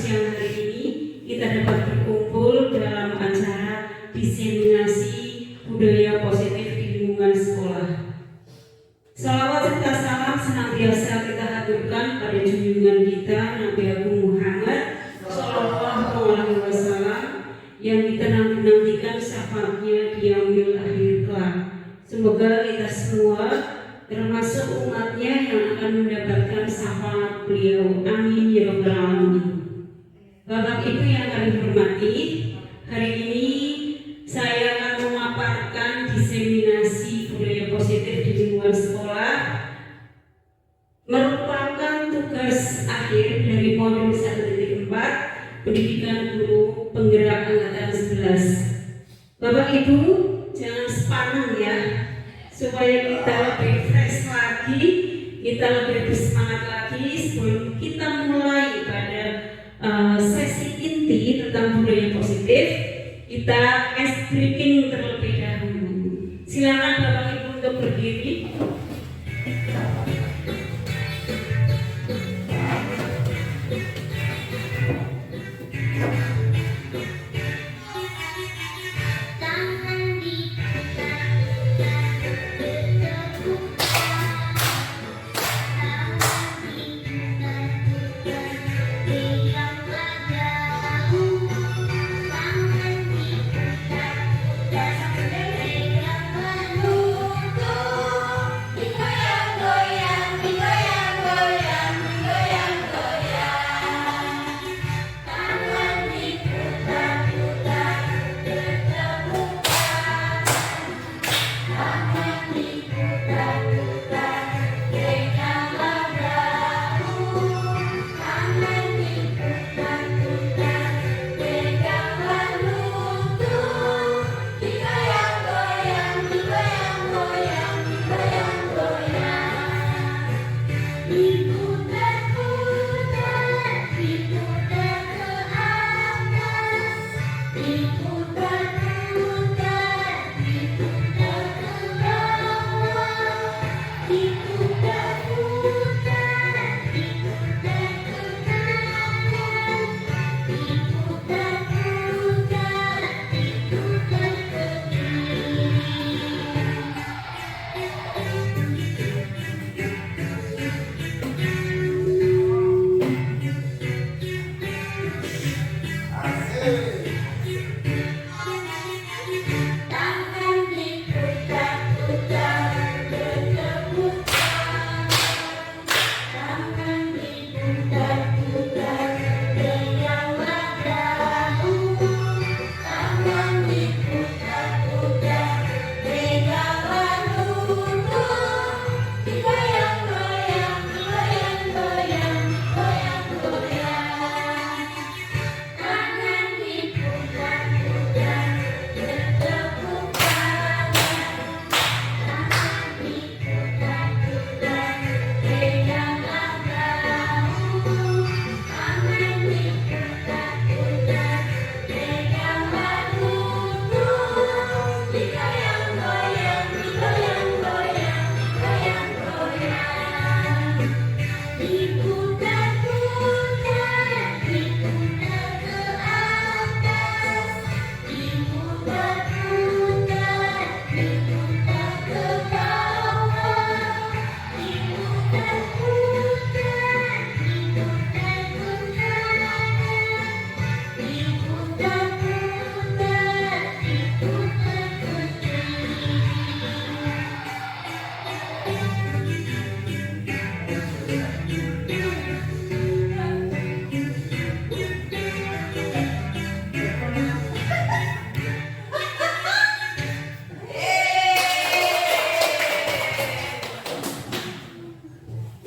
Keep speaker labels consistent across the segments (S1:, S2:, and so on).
S1: siang hari ini kita dapat berkumpul dalam acara diseminasi budaya positif di lingkungan sekolah. Salawat serta salam senantiasa kita haturkan pada junjungan kita Nabi Agung Muhammad Sallallahu Alaihi Wasallam yang kita nantikan syafaatnya di yaumil akhir kelak. Semoga kita semua termasuk umatnya yang akan mendapatkan syafaat beliau. Amin ya rabbal alamin. Bapak Ibu yang kami hormati, hari ini saya akan memaparkan diseminasi budaya positif di lingkungan sekolah, merupakan tugas akhir dari modul 1.4 pendidikan guru penggerak angkatan 11. Bapak Ibu jangan sepanang ya, supaya kita lebih fresh lagi, kita lebih bersemangat lagi sebelum kita mulai pada sesi inti tentang budaya positif. Kita ice breaking terlebih dahulu. Silakan Bapak Ibu untuk berdiri.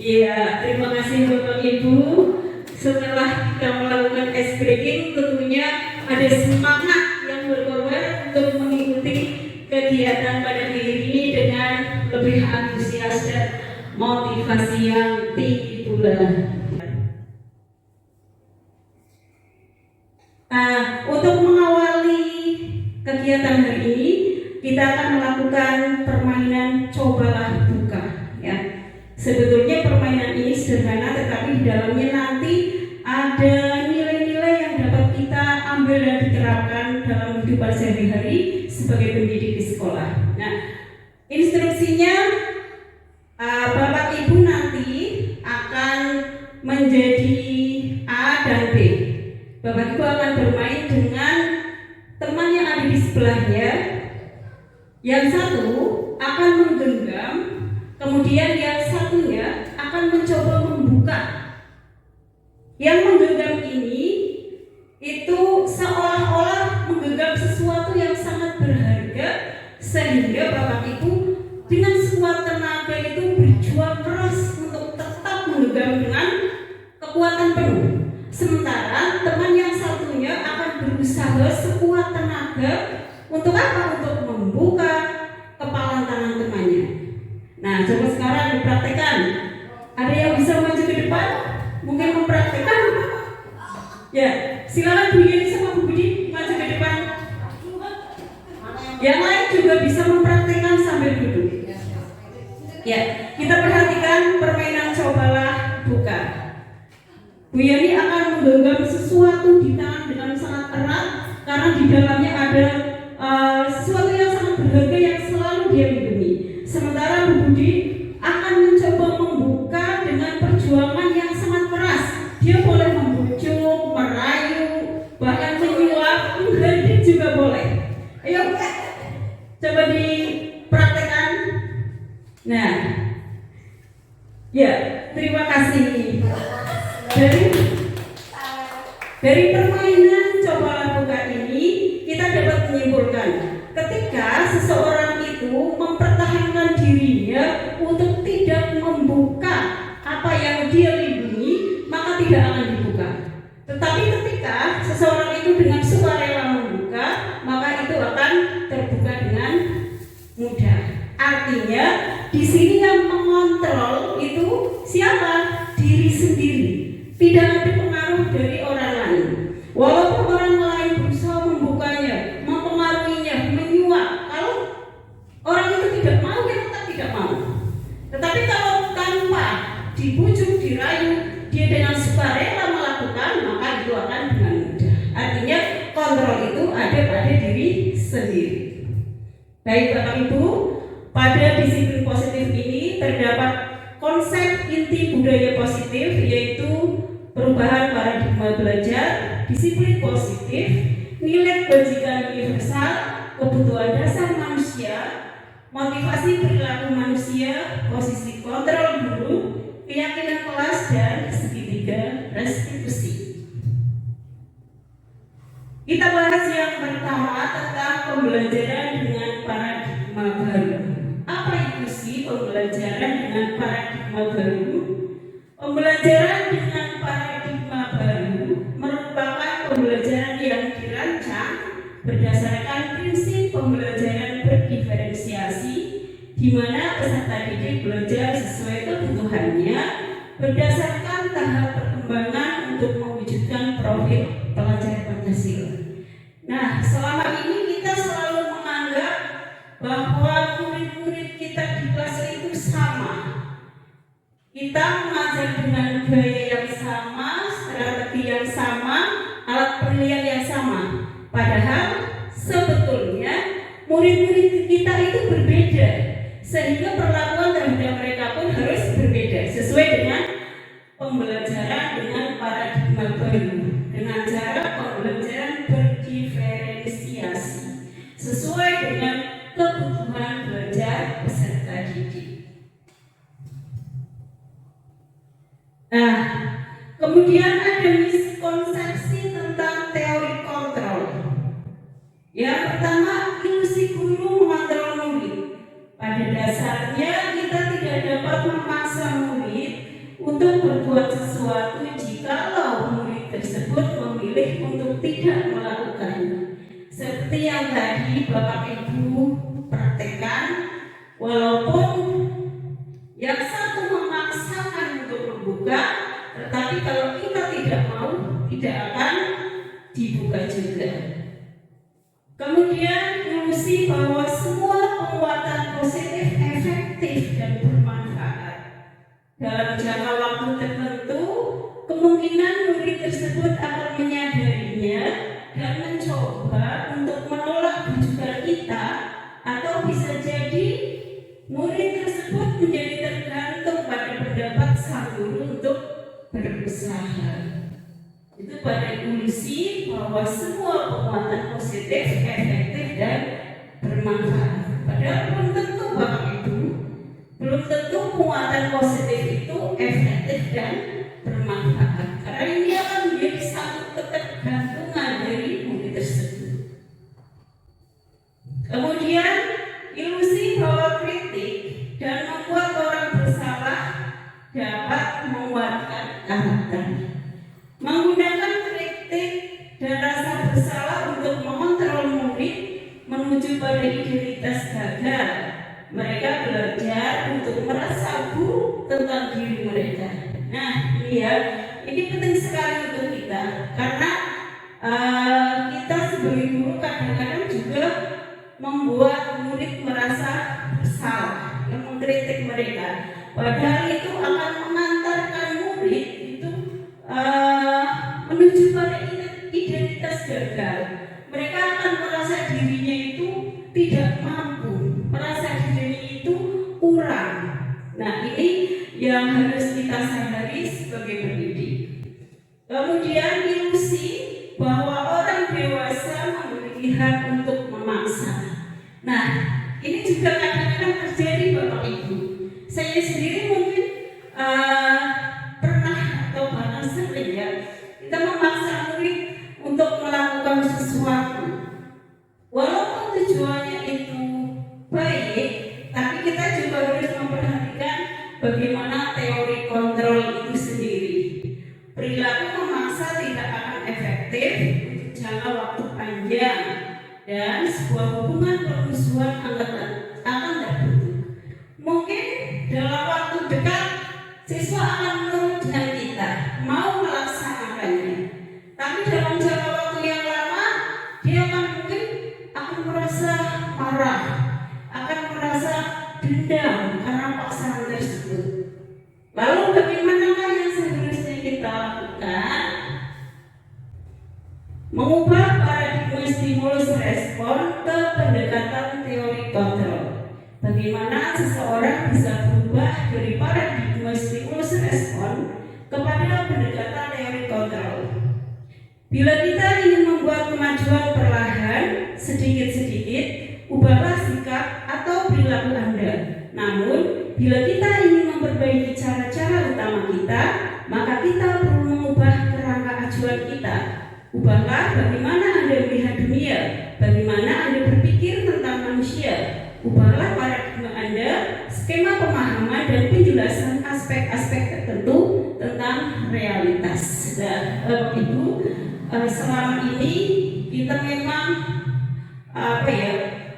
S1: Iya, terima kasih Bapak Ibu. Setelah kita melakukan ice breaking, tentunya ada semangat yang berkorban untuk mengikuti kegiatan pada hari ini dengan lebih antusias dan motivasi yang tinggi pula. Untuk mengawali kegiatan hari ini, kita akan melakukan permainan cobalah buka. Ya, sebetulnya permainan ini sederhana, tetapi di dalamnya nanti ada nilai-nilai ambil dan diterapkan dalam kehidupan sehari-hari sebagai pendidik di sekolah. Nah, instruksinya Bapak Ibu nanti akan menjadi A dan B. Bapak Ibu akan bermain dengan teman yang ada di sebelahnya. Yang satu akan menggenggam, kemudian yang satunya akan mencoba membuka. Yang menggenggam ini itu seolah-olah menggenggam sesuatu yang sangat berharga, sehingga Bapak Ibu dengan sekuat tenaga itu berjuang keras untuk tetap menggenggam dengan kekuatan penuh. Sementara teman yang satunya akan berusaha sekuat tenaga untuk apa? Untuk membuka kepalan tangan temannya. Nah, coba sekarang dipraktekkan. Ada yang bisa maju ke depan? Mungkin mempraktekkan? Ya, silakan Bu Yeni sama Bu Budi maju ke depan. Yang lain juga bisa mempraktekkan sambil duduk. Ya, kita perhatikan permainan cobalah buka. Bu Yeni akan menggenggam sesuatu di tangan dengan sangat erat karena di dalamnya ada sesuatu yang sangat berharga yang selalu dia lindungi. Sementara Bu Budi akan mencoba membuka dengan perjuangan yang sangat keras. Dia boleh membujuk, merayu, bahkan menyuap, menghadik juga boleh. Ayo, coba dipraktekkan. Nah, ya, terima kasih. Dari permainan cobalah buka ini kita dapat menyimpulkan ketika seseorang itu mempertahankan dirinya untuk tidak membuka apa yang dia lindungi, maka tidak akan dibuka. Tetapi ketika seseorang itu dengan sukarela membuka, maka itu akan terbuka dengan mudah. Artinya di sini yang mengontrol itu siapa? Diri sendiri. Tidak ada pengaruh dari orang lain. Walaupun orang lain berusaha membukanya, mempengaruhinya, menyuap, kalau orang itu tidak mau, ya tetap tidak mau. Tetapi kalau tanpa dibujuk, dirayu, dia dengan sukarela melakukan, maka itu akan dengan mudah. Artinya kontrol itu ada pada diri sendiri. Baik Bapak Ibu, pada disiplin positif ini terdapat konsep inti budaya positif, yaitu perubahan paradigma belajar, disiplin positif, nilai kebajikan universal, kebutuhan dasar manusia, motivasi perilaku manusia, posisi kontrol guru, keyakinan kelas, dan segitiga restitusi. Kita bahas yang pertama tentang pembelajaran dengan paradigma baru. Apa itu sih pembelajaran dengan paradigma baru? Pembelajaran dengan paradigma baru merupakan pembelajaran yang dirancang berdasarkan prinsip pembelajaran berdiferensiasi, di mana peserta didik belajar sesuai kebutuhannya berdasarkan tahap perkembangan untuk mewujudkan profil pelajar Pancasila. Nah, selama ini kita selalu menganggap bahwa murid-murid kita di kelas itu sama. Kita mengajar dengan gaya yang sama, strategi yang sama, alat penilaian yang sama. Padahal sebetulnya murid-murid kita itu berbeda, sehingga perlakuan terhadap mereka pun harus berbeda sesuai dengan pembelajaran dengan paradigma baru, dengan cara pembelajaran berdiferensiasi sesuai dengan kebutuhan belajar peserta didik. Nah, kemudian ada miskonsepsi tentang teori kontrol. Yang pertama, ilusi guru mengontrol murid. Pada dasarnya kita tidak dapat memaksa murid untuk berbuat sesuatu jikalau murid tersebut memilih untuk tidak melakukannya. Seperti yang tadi Bapak Ibu praktekkan, walaupun yang satu memaksakan untuk membuka, tetapi kalau kita tidak mau, tidak akan dibuka juga. Kemudian ilusi bahwa semua penguatan positif efektif dan bermanfaat. Dalam jangka waktu tertentu, kemungkinan murid tersebut akan menyadarinya dan bisa jadi murid tersebut menjadi tergantung pada pendapat sang guru untuk berusaha. Itu pada ilusi bahwa semua penguatan positif, efektif dan bermanfaat. Padahal belum tentu Bapak Ibu, belum tentu penguatan positif itu efektif dan bermanfaat. Karena ini akan menjadi satu ketergantungan dari murid tersebut. Kemudian ilusi bahwa kritik dan membuat orang bersalah dapat menguatkan karakter. Menggunakan kritik dan rasa bersalah untuk mengontrol murid menuju pada identitas gagal. Mereka belajar untuk merasa buruk tentang diri mereka. Nah, ini penting sekali untuk kita, karena kita sebagai guru kadang-kadang juga membuat murid merasa bersalah, yang mengkritik mereka. Padahal itu akan mengantarkan murid itu menuju pada identitas gagal. Mereka akan merasa dirinya itu tidak mampu, merasa dirinya itu kurang. Nah, ini yang harus kita sadari sebagai pendidik. Kemudian ilusi bahwa orang dewasa memiliki hak untuk memaksa. Nah, ini juga kadang-kadang terjadi Bapak Ibu. Saya sendiri mungkin pernah atau bahkan sering ya, kita memaksa murid untuk melakukan sesuatu. Walaupun tujuannya itu baik, tapi kita juga harus memperhatikan bagaimana teori kontrol itu sendiri. Perilaku memaksa tidak akan efektif untuk jangka waktu panjang, dan sebuah hubungan permusuhan akan terbentuk. Mungkin dalam waktu dekat siswa akan menurut dengan kita, mau melaksanakannya. Tapi dalam jangka waktu yang lama, dia akan merasa marah, akan merasa dendam karena paksaan tersebut. Lalu bagaimanakah yang seharusnya kita lakukan? Mengubah paradigma stimulus respon ke pendekatan teori kontrol. Bagaimana seseorang bisa berubah dari paradigma stimulus respon kepada pendekatan teori kontrol? Bila kita ingin membuat kemajuan perlahan, sedikit-sedikit, ubahlah sikap atau perilaku Anda. Namun, bila kita ingin memperbaiki cara-cara utama kita, maka kita perlu mengubah kerangka acuan kita. Ubahlah bagaimana Anda melihat dunia, bagaimana Anda berpikir tentang manusia. Ubahlah paradigma Anda, skema pemahaman dan penjelasan aspek-aspek tertentu tentang realitas. Nah, Ibu, selama ini kita memang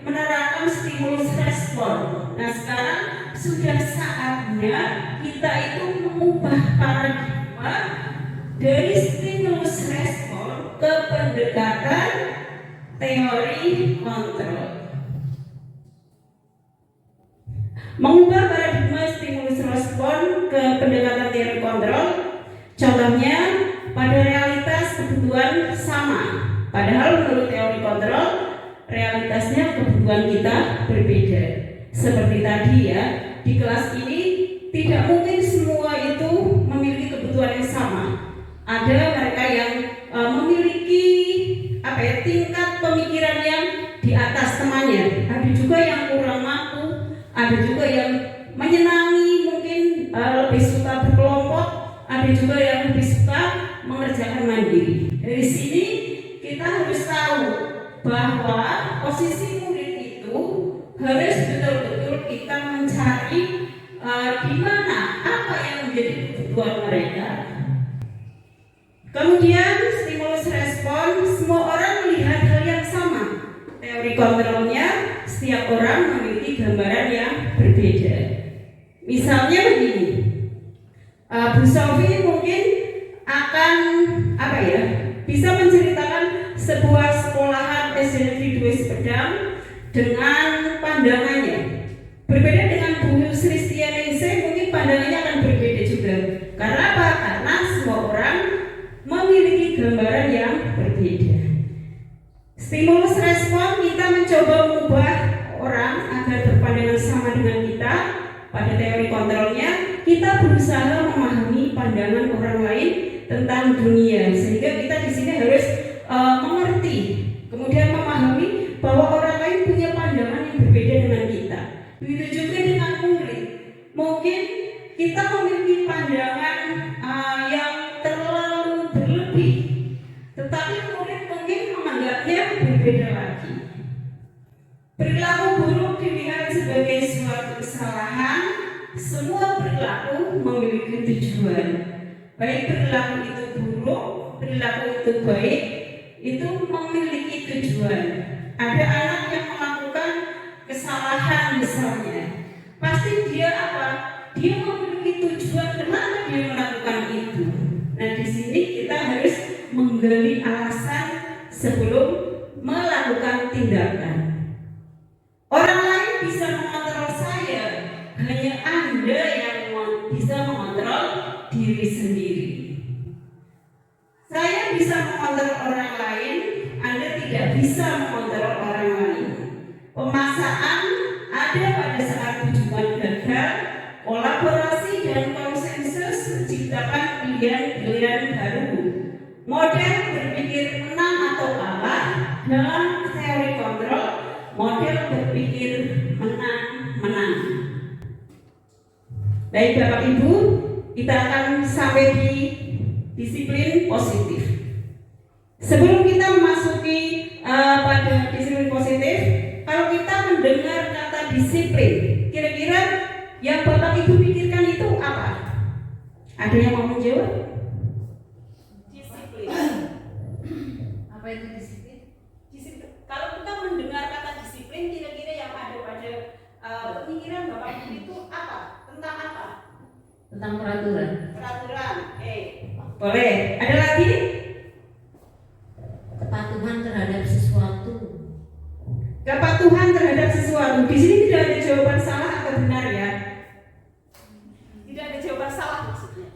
S1: menerapkan stimulus respon. Nah, sekarang sudah saatnya kita itu mengubah paradigma dari stimulus respon ke pendekatan teori kontrol. Mengubah paradigma stimulus respon ke pendekatan teori kontrol, contohnya pada realitas kebutuhan sama, padahal menurut teori kontrol realitasnya kebutuhan kita berbeda. Seperti tadi ya, di kelas ini tidak mungkin semua itu memiliki kebutuhan yang sama. Ada mereka yang memiliki tingkat pemikiran yang di atas temannya. Ada juga yang kurang mampu, ada juga yang menyenangi, mungkin lebih suka berkelompok, ada juga yang lebih suka mengerjakan mandiri. Dari sini kita harus tahu bahwa posisi murid itu harus betul-betul kita mencari di mana apa yang menjadi kebutuhan mereka. Kemudian stimulus respon, semua orang melihat hal yang sama. Teori kontrolnya, setiap orang memiliki gambaran yang berbeda. Misalnya begini, Bu Sofi mungkin akan bisa menceritakan sebuah sekolahan SD Negeri 2 Sumedang dengan pandangannya. Berbeda dengan Bu Sristianingsih, mungkin pandangannya akan berbeda juga. Karena apa? Karena semua orang memiliki gambaran yang berbeda. Stimulus respon, kita mencoba mengubah orang agar berpandangan sama dengan kita. Pada teori kontrolnya, kita berusaha memahami pandangan orang lain tentang dunia, sehingga kita di sini harus mengerti, kemudian memahami bahwa orang lain punya pandangan yang berbeda dengan kita. Begitu juga dengan murid. Mungkin kita memiliki pandangan yang terlalu berlebih, tetapi murid mungkin menganggapnya berbeda lagi. Perilaku buruk dilihat sebagai suatu kesalahan. Semua perilaku memiliki tujuan. Baik perilaku itu buruk, perilaku itu baik, itu memiliki tujuan. Ada anak yang melakukan kesalahan misalnya, pasti dia apa? Dia memiliki tujuan kenapa dia melakukan itu. Nah, di sini kita harus menggali alasan sebelum melakukan tindakan. Orang lain bisa mengontrol saya, hanya Anda yang bisa mengontrol diri sendiri. Saya bisa mengontrol orang lain, Anda tidak bisa mengontrol orang lain. Pemaksaan ada pada saat tujuan gagal, kolaborasi dan konsensus menciptakan pilihan-pilihan baru. Model berpikir menang atau kalah dalam teori kontrol, model berpikir menang-menang. Baik Bapak Ibu, kita akan sampai di disiplin positif. Sebelum kita memasuki pada disiplin positif, kalau kita mendengar kata disiplin, kira-kira yang Bapak Ibu pikirkan itu apa? Ada yang mau menjawab? Disiplin. Apa itu disiplin? Disiplin. Kalau kita mendengar kata disiplin, kira-kira yang ada pada pemikiran Bapak Ibu itu apa? Tentang apa?
S2: Tentang peraturan.
S1: Peraturan. Boleh. Ada lagi?
S2: Kepatuhan terhadap sesuatu.
S1: Kepatuhan terhadap sesuatu. Di sini tidak ada jawaban salah atau benar ya. Tidak ada jawaban salah maksudnya.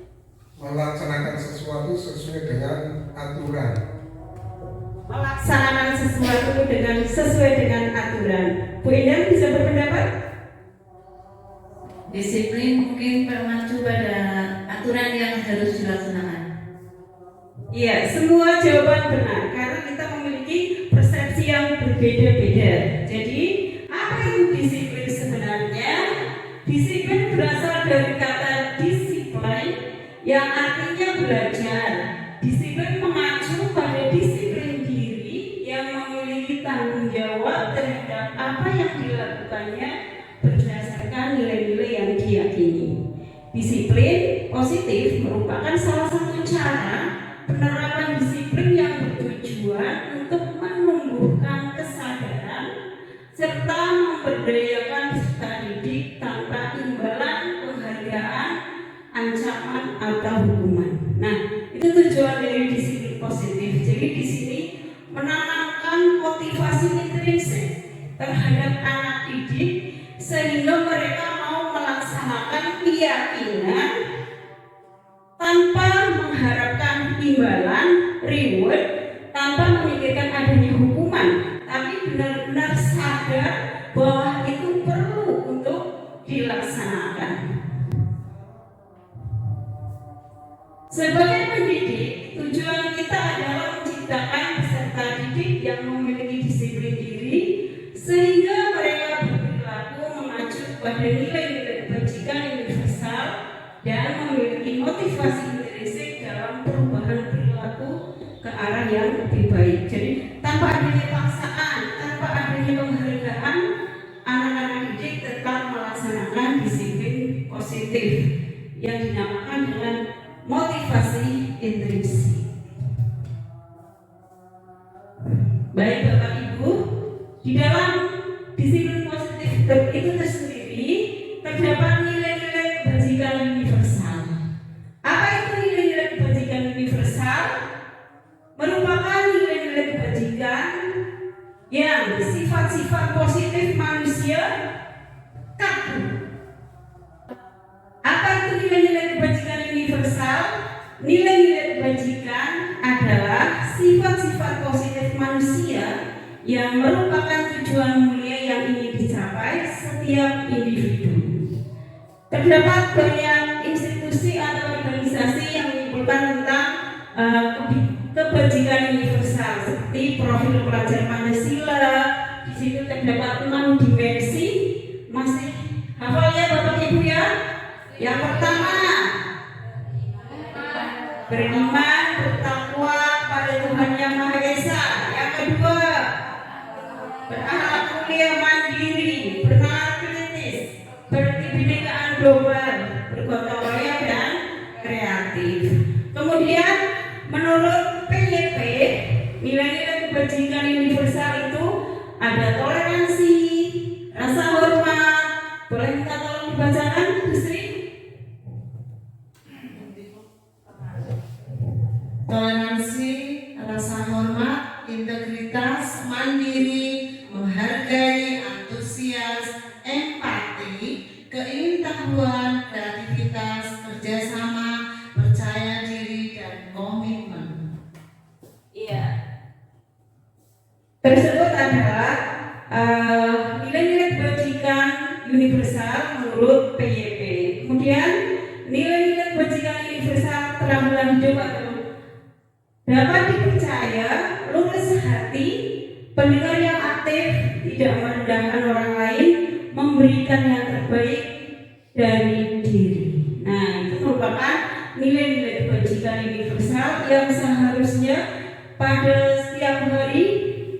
S3: Melaksanakan sesuatu sesuai dengan aturan.
S1: Melaksanakan sesuatu sesuai dengan aturan. Bu Indah bisa berpendapat?
S2: Disiplin mungkin bermacu pada aturan yang harus dilaksanakan.
S1: Iya, semua jawaban benar karena kita memiliki persepsi yang berbeda-beda. Jadi, apa itu disiplin sebenarnya? Disiplin berasal dari kata disiplin yang artinya belajar. Disiplin mengacu pada disiplin diri yang memiliki tanggung jawab terhadap apa yang dilakukannya berdasarkan nilai-nilai yang diyakini. Disiplin positif merupakan salah satu cara penerapan disiplin yang bertujuan untuk menumbuhkan kesadaran serta memberdayakan peserta didik tanpa imbalan, penghargaan, ancaman atau hukuman. Nah, itu tujuan dari disiplin positif. Jadi di sini menanamkan motivasi intrinsik terhadap anak didik sehingga mereka mau melaksanakan keyakinan tanpa mengharapkan imbalan, reward, tanpa memikirkan adanya hukuman, tapi benar-benar sadar bahwa itu perlu untuk dilaksanakan. Sebagai pendidik, tujuan kita adalah menciptakan peserta didik yang memiliki disiplin diri sehingga mereka berperilaku mengacu pada nilai-nilai kebajikan universal dan memiliki motivasi intrinsik dalam perubahan perilaku ke arah yang lebih baik. Jadi tanpa adanya paksaan, tanpa adanya penghargaan, anak-anak didik tetap melaksanakan disiplin positif yang dinamakan dengan motivasi intrinsik. Baik Bapak Ibu, di dalam disiplin positif itu tersendiri terdapat nilai-nilai kebajikan universal. Apa itu nilai-nilai kebajikan universal? Merupakan nilai-nilai kebajikan yang sifat-sifat positif manusia kaku. Apa itu nilai-nilai kebajikan universal? Nilai-nilai kebajikan adalah sifat-sifat positif manusia yang merupakan tujuan mulia yang ingin dicapai setiap individu. Terdapat banyak institusi atau organisasi yang menyimpulkan tentang kebajikan universal seperti profil pelajar Pancasila. Di situ terdapat 6 dimensi. Masih hafal ya Bapak Ibu ya? Yang pertama, beriman, bertakwa pada Tuhan Yang Maha Esa. Yang kedua, berakhlak mulia, mandiri, bernalar kritis, berkebinekaan global, bergotong royong dan kreatif. Kemudian menurut PYP, nilai-nilai kebajikan universal itu ada toleransi, rasa hormat. Boleh minta tolong dibacakan, Bu Sri?
S4: Toleransi, rasa hormat, integritas, mandiri, menghargai, antusias, empati, keingintahuan, kreativitas, kerjasama, percaya diri, dan komitmen.
S1: Iya. Tersebut adalah nilai-nilai kebajikan universal menurut PYP. Kemudian nilai-nilai kebajikan universal terampilan hidup atau dapat dipercaya, lurus hati, pendengar yang aktif, tidak merendahkan orang lain, memberikan yang terbaik dari diri. Nah, itu merupakan nilai-nilai kebajikan universal yang seharusnya pada setiap hari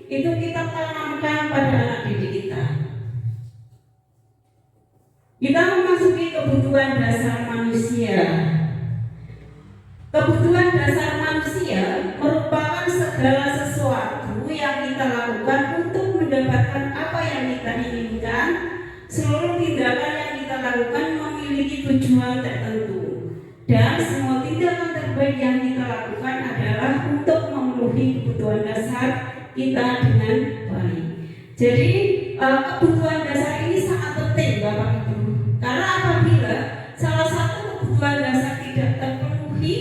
S1: itu kita tanamkan pada anak didik kita. Kita memasuki kebutuhan dasar manusia. Kebutuhan dasar manusia merupakan segala sesuatu yang kita lakukan untuk mendapatkan apa yang kita inginkan. Seluruh tindakan yang kita lakukan memiliki tujuan tertentu, dan semua tindakan terbaik yang kita lakukan adalah untuk memenuhi kebutuhan dasar kita dengan baik. Jadi kebutuhan dasar ini sangat penting Bapak Ibu, karena apabila salah satu kebutuhan dasar tidak terpenuhi,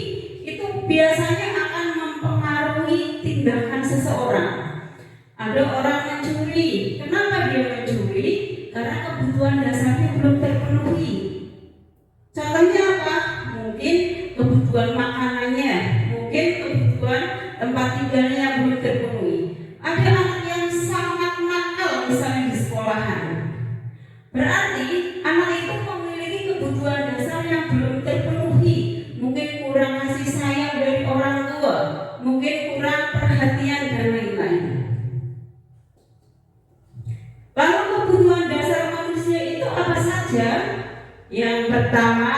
S1: itu biasanya akan mempengaruhi tindakan seseorang. Ada orang mencuri, kenapa dia mencuri? Karena kebutuhan dasarnya belum terpenuhi. Contohnya apa? Mungkin kebutuhan makanannya, mungkin kebutuhan tempat tinggalnya belum terpenuhi. Ada anak yang sangat nakal misalnya di sekolahan. Berarti anak itu memiliki kebutuhan dasar yang belum terpenuhi. Mungkin kurang kasih sayang dari orang tua, mungkin kurang perhatian dan lain-lain. Lalu kebutuhan dasar manusia itu apa saja? Yang pertama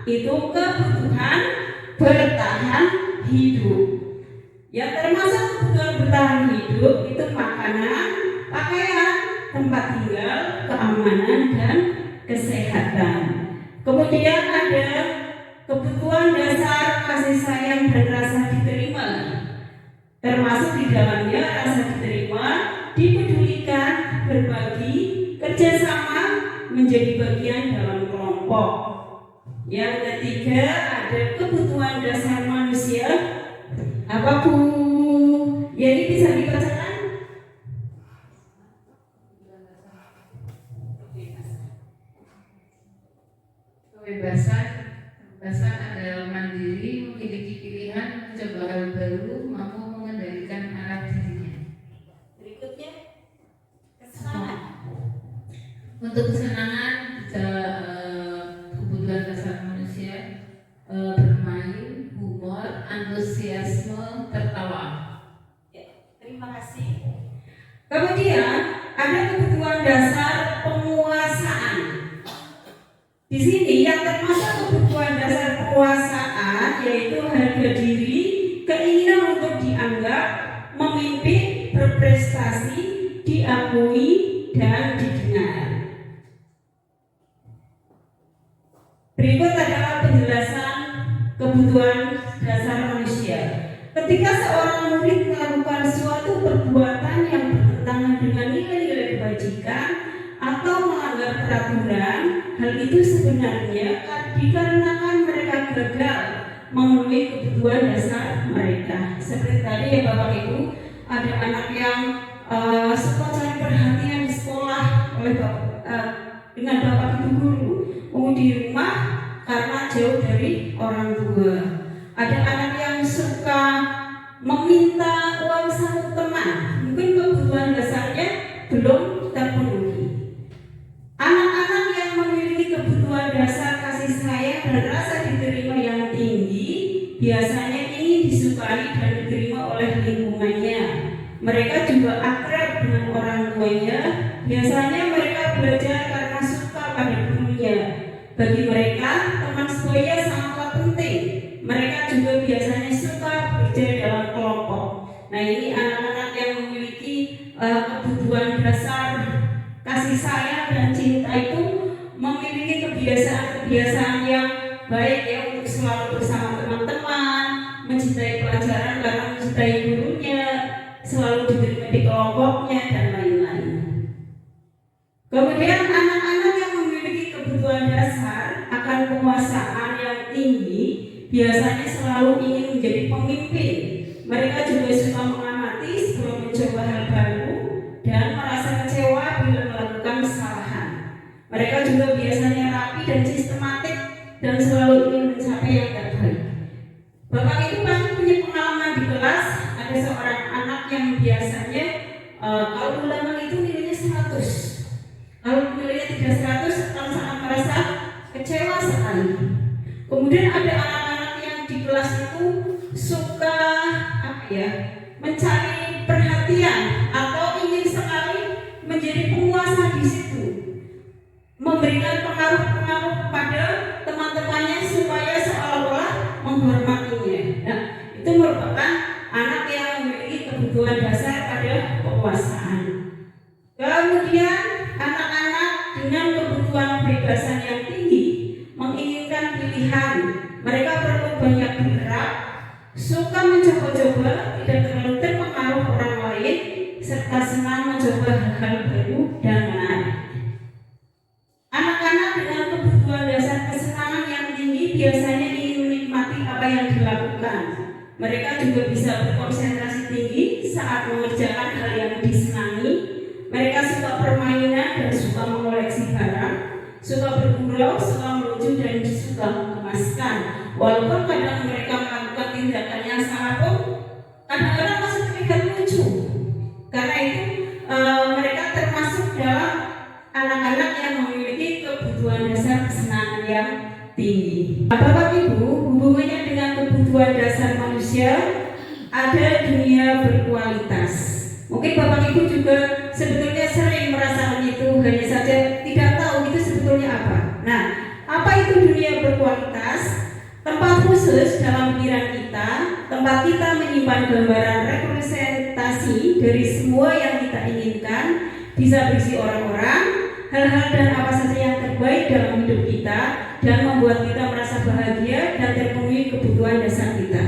S1: itu kebutuhan bertahan hidup. Yang termasuk kebutuhan bertahan hidup itu makanan, pakaian, tempat tinggal, keamanan, dan kesehatan. Kemudian ada kebutuhan dasar kasih sayang dan rasa diterima. Termasuk di dalamnya rasa diterima, dipedulikan, berbagi, kerjasama, menjadi bagian dalam kelompok. Yang ketiga ada kebutuhan dasar manusia. Apa Bu? Ya, ini bisa dibacakan?
S2: Kebebasan adalah mandiri, memiliki pilihan, mencoba hal baru, mampu mengendalikan arah dirinya.
S1: Berikutnya kesenangan.
S2: Untuk kesenangan bisa kebutuhan dasar manusia, bermain, humor, antusiasme, tertawa.
S1: Ya, terima kasih. Kemudian ada kebutuhan dasar penguasaan. Di sini yang termasuk kebutuhan dasar penguasaan yaitu harga diri, keinginan untuk dianggap, memimpin, berprestasi, diakui, dan didengar. Berikut adalah penjelasan kebutuhan dasar manusia. Ketika seorang murid melakukan suatu perbuatan yang bertentangan dengan nilai-nilai kebajikan atau melanggar peraturan, hal itu sebenarnya dikarenakan mereka gagal memenuhi kebutuhan dasar mereka. Seperti tadi ya Bapak Ibu, ada anak yang suka cari perhatian di sekolah oleh belum terpenuhi. Anak-anak yang memiliki kebutuhan dasar kasih sayang dan rasa diterima yang tinggi biasanya ingin disukai dan diterima oleh lingkungannya. Mereka juga akrab dengan orang tuanya. Biasanya mereka belajar karena suka pada gurunya. Bagi mereka, teman sebaya sangatlah penting. Mereka juga biasanya suka bekerja dalam kelompok. Nah, ini anak-anak yang memiliki kebutuhan dasar kasih sayang dan cinta itu memiliki kebiasaan-kebiasaan yang baik ya, untuk selalu bersama teman-teman, mencintai pelajaran karena mencintai gurunya, selalu diterima di kelompoknya dan lain-lain. Kemudian anak-anak yang memiliki kebutuhan dasar akan penguasaan yang tinggi biasanya selalu ingin menjadi pemimpin. Mereka juga suka mengamati sebelum mencoba hal baru dan merasa kecewa bila melakukan kesalahan. Mereka juga biasanya rapi dan sistematik dan selalu ingin mencapai yang terbaik. Bapak itu pasti punya pengalaman di kelas, ada seorang anak yang biasanya kalau ulangan itu nilainya 100. Kalau nilainya tidak 100 akan sangat merasa kecewa sekali. Kemudian ada anak-anak yang di kelas itu suka mencari perhatian atau ingin sekali menjadi penguasa di situ, memberikan pengaruh-pengaruh kepada teman-temannya supaya seolah-olah menghormatinya. Nah, itu merupakan anak yang memiliki kebutuhan dasar pada penguasaan. Kemudian anak-anak dengan kebutuhan kebebasan yang tinggi menginginkan pilihan. Mereka perlu banyak bergerak, suka mencoba-coba, tidak terlalu terpengaruh orang lain, serta senang mencoba hal-hal baru dan menarik. Anak-anak dengan kebutuhan dasar kesenangan yang tinggi biasanya ingin menikmati apa yang dilakukan. Mereka juga bisa berkonsentrasi tinggi saat mengerjakan hal yang disenangi. Mereka suka permainan dan suka mengoleksi barang, suka bergurau, suka melucu dan suka mengemaskan. Walaupun kadang mereka melakukan tindakan yang salah pun kadang-kadang masih terlihat lucu. Karena itu mereka termasuk dalam anak-anak yang memiliki kebutuhan dasar kesenangan yang tinggi. Bapak Ibu, hubungannya dengan kebutuhan dasar manusia ada dunia berkualitas. Mungkin Bapak Ibu juga sebetulnya sering merasakan itu, hanya saja tidak tahu itu sebetulnya apa. Nah, apa itu dunia berkualitas? Tempat khusus dalam pikiran kita, tempat kita menyimpan gambaran representasi dari semua yang kita inginkan, bisa berisi orang-orang, hal-hal dan apa saja yang terbaik dalam hidup kita, dan membuat kita merasa bahagia dan terpenuhi kebutuhan dasar kita.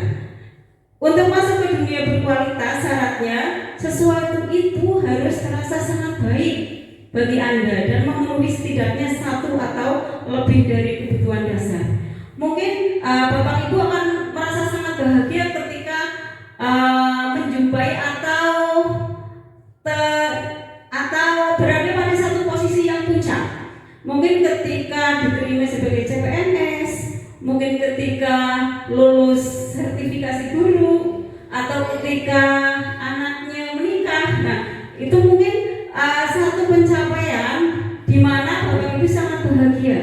S1: Untuk masuk ke dunia berkualitas, syaratnya sesuatu itu harus terasa sangat baik bagi Anda dan memenuhi setidaknya satu atau lebih dari kebutuhan dasar. Mungkin Bapak Ibu akan merasa sangat bahagia ketika menjumpai atau berada pada satu posisi yang puncak. Mungkin ketika diterima sebagai CPNS, mungkin ketika lulus sertifikasi guru, atau ketika anaknya menikah. Nah, itu mungkin satu pencapaian di mana Bapak Ibu sangat bahagia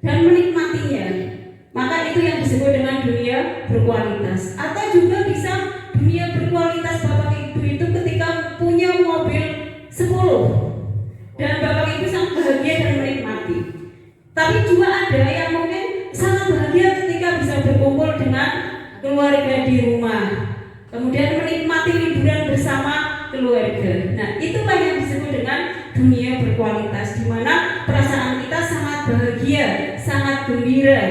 S1: dan menikmatinya. Maka itu yang disebut dengan dunia berkualitas. Atau juga bisa dunia berkualitas Bapak Ibu itu ketika punya mobil 10 dan Bapak Ibu sangat bahagia dan menikmati. Tapi juga ada yang mungkin sangat bahagia ketika bisa berkumpul dengan keluarga di rumah, kemudian menikmati liburan bersama keluarga. Nah, itulah yang disebut dengan dunia berkualitas, di mana perasaan kita sangat bahagia, sangat gembira.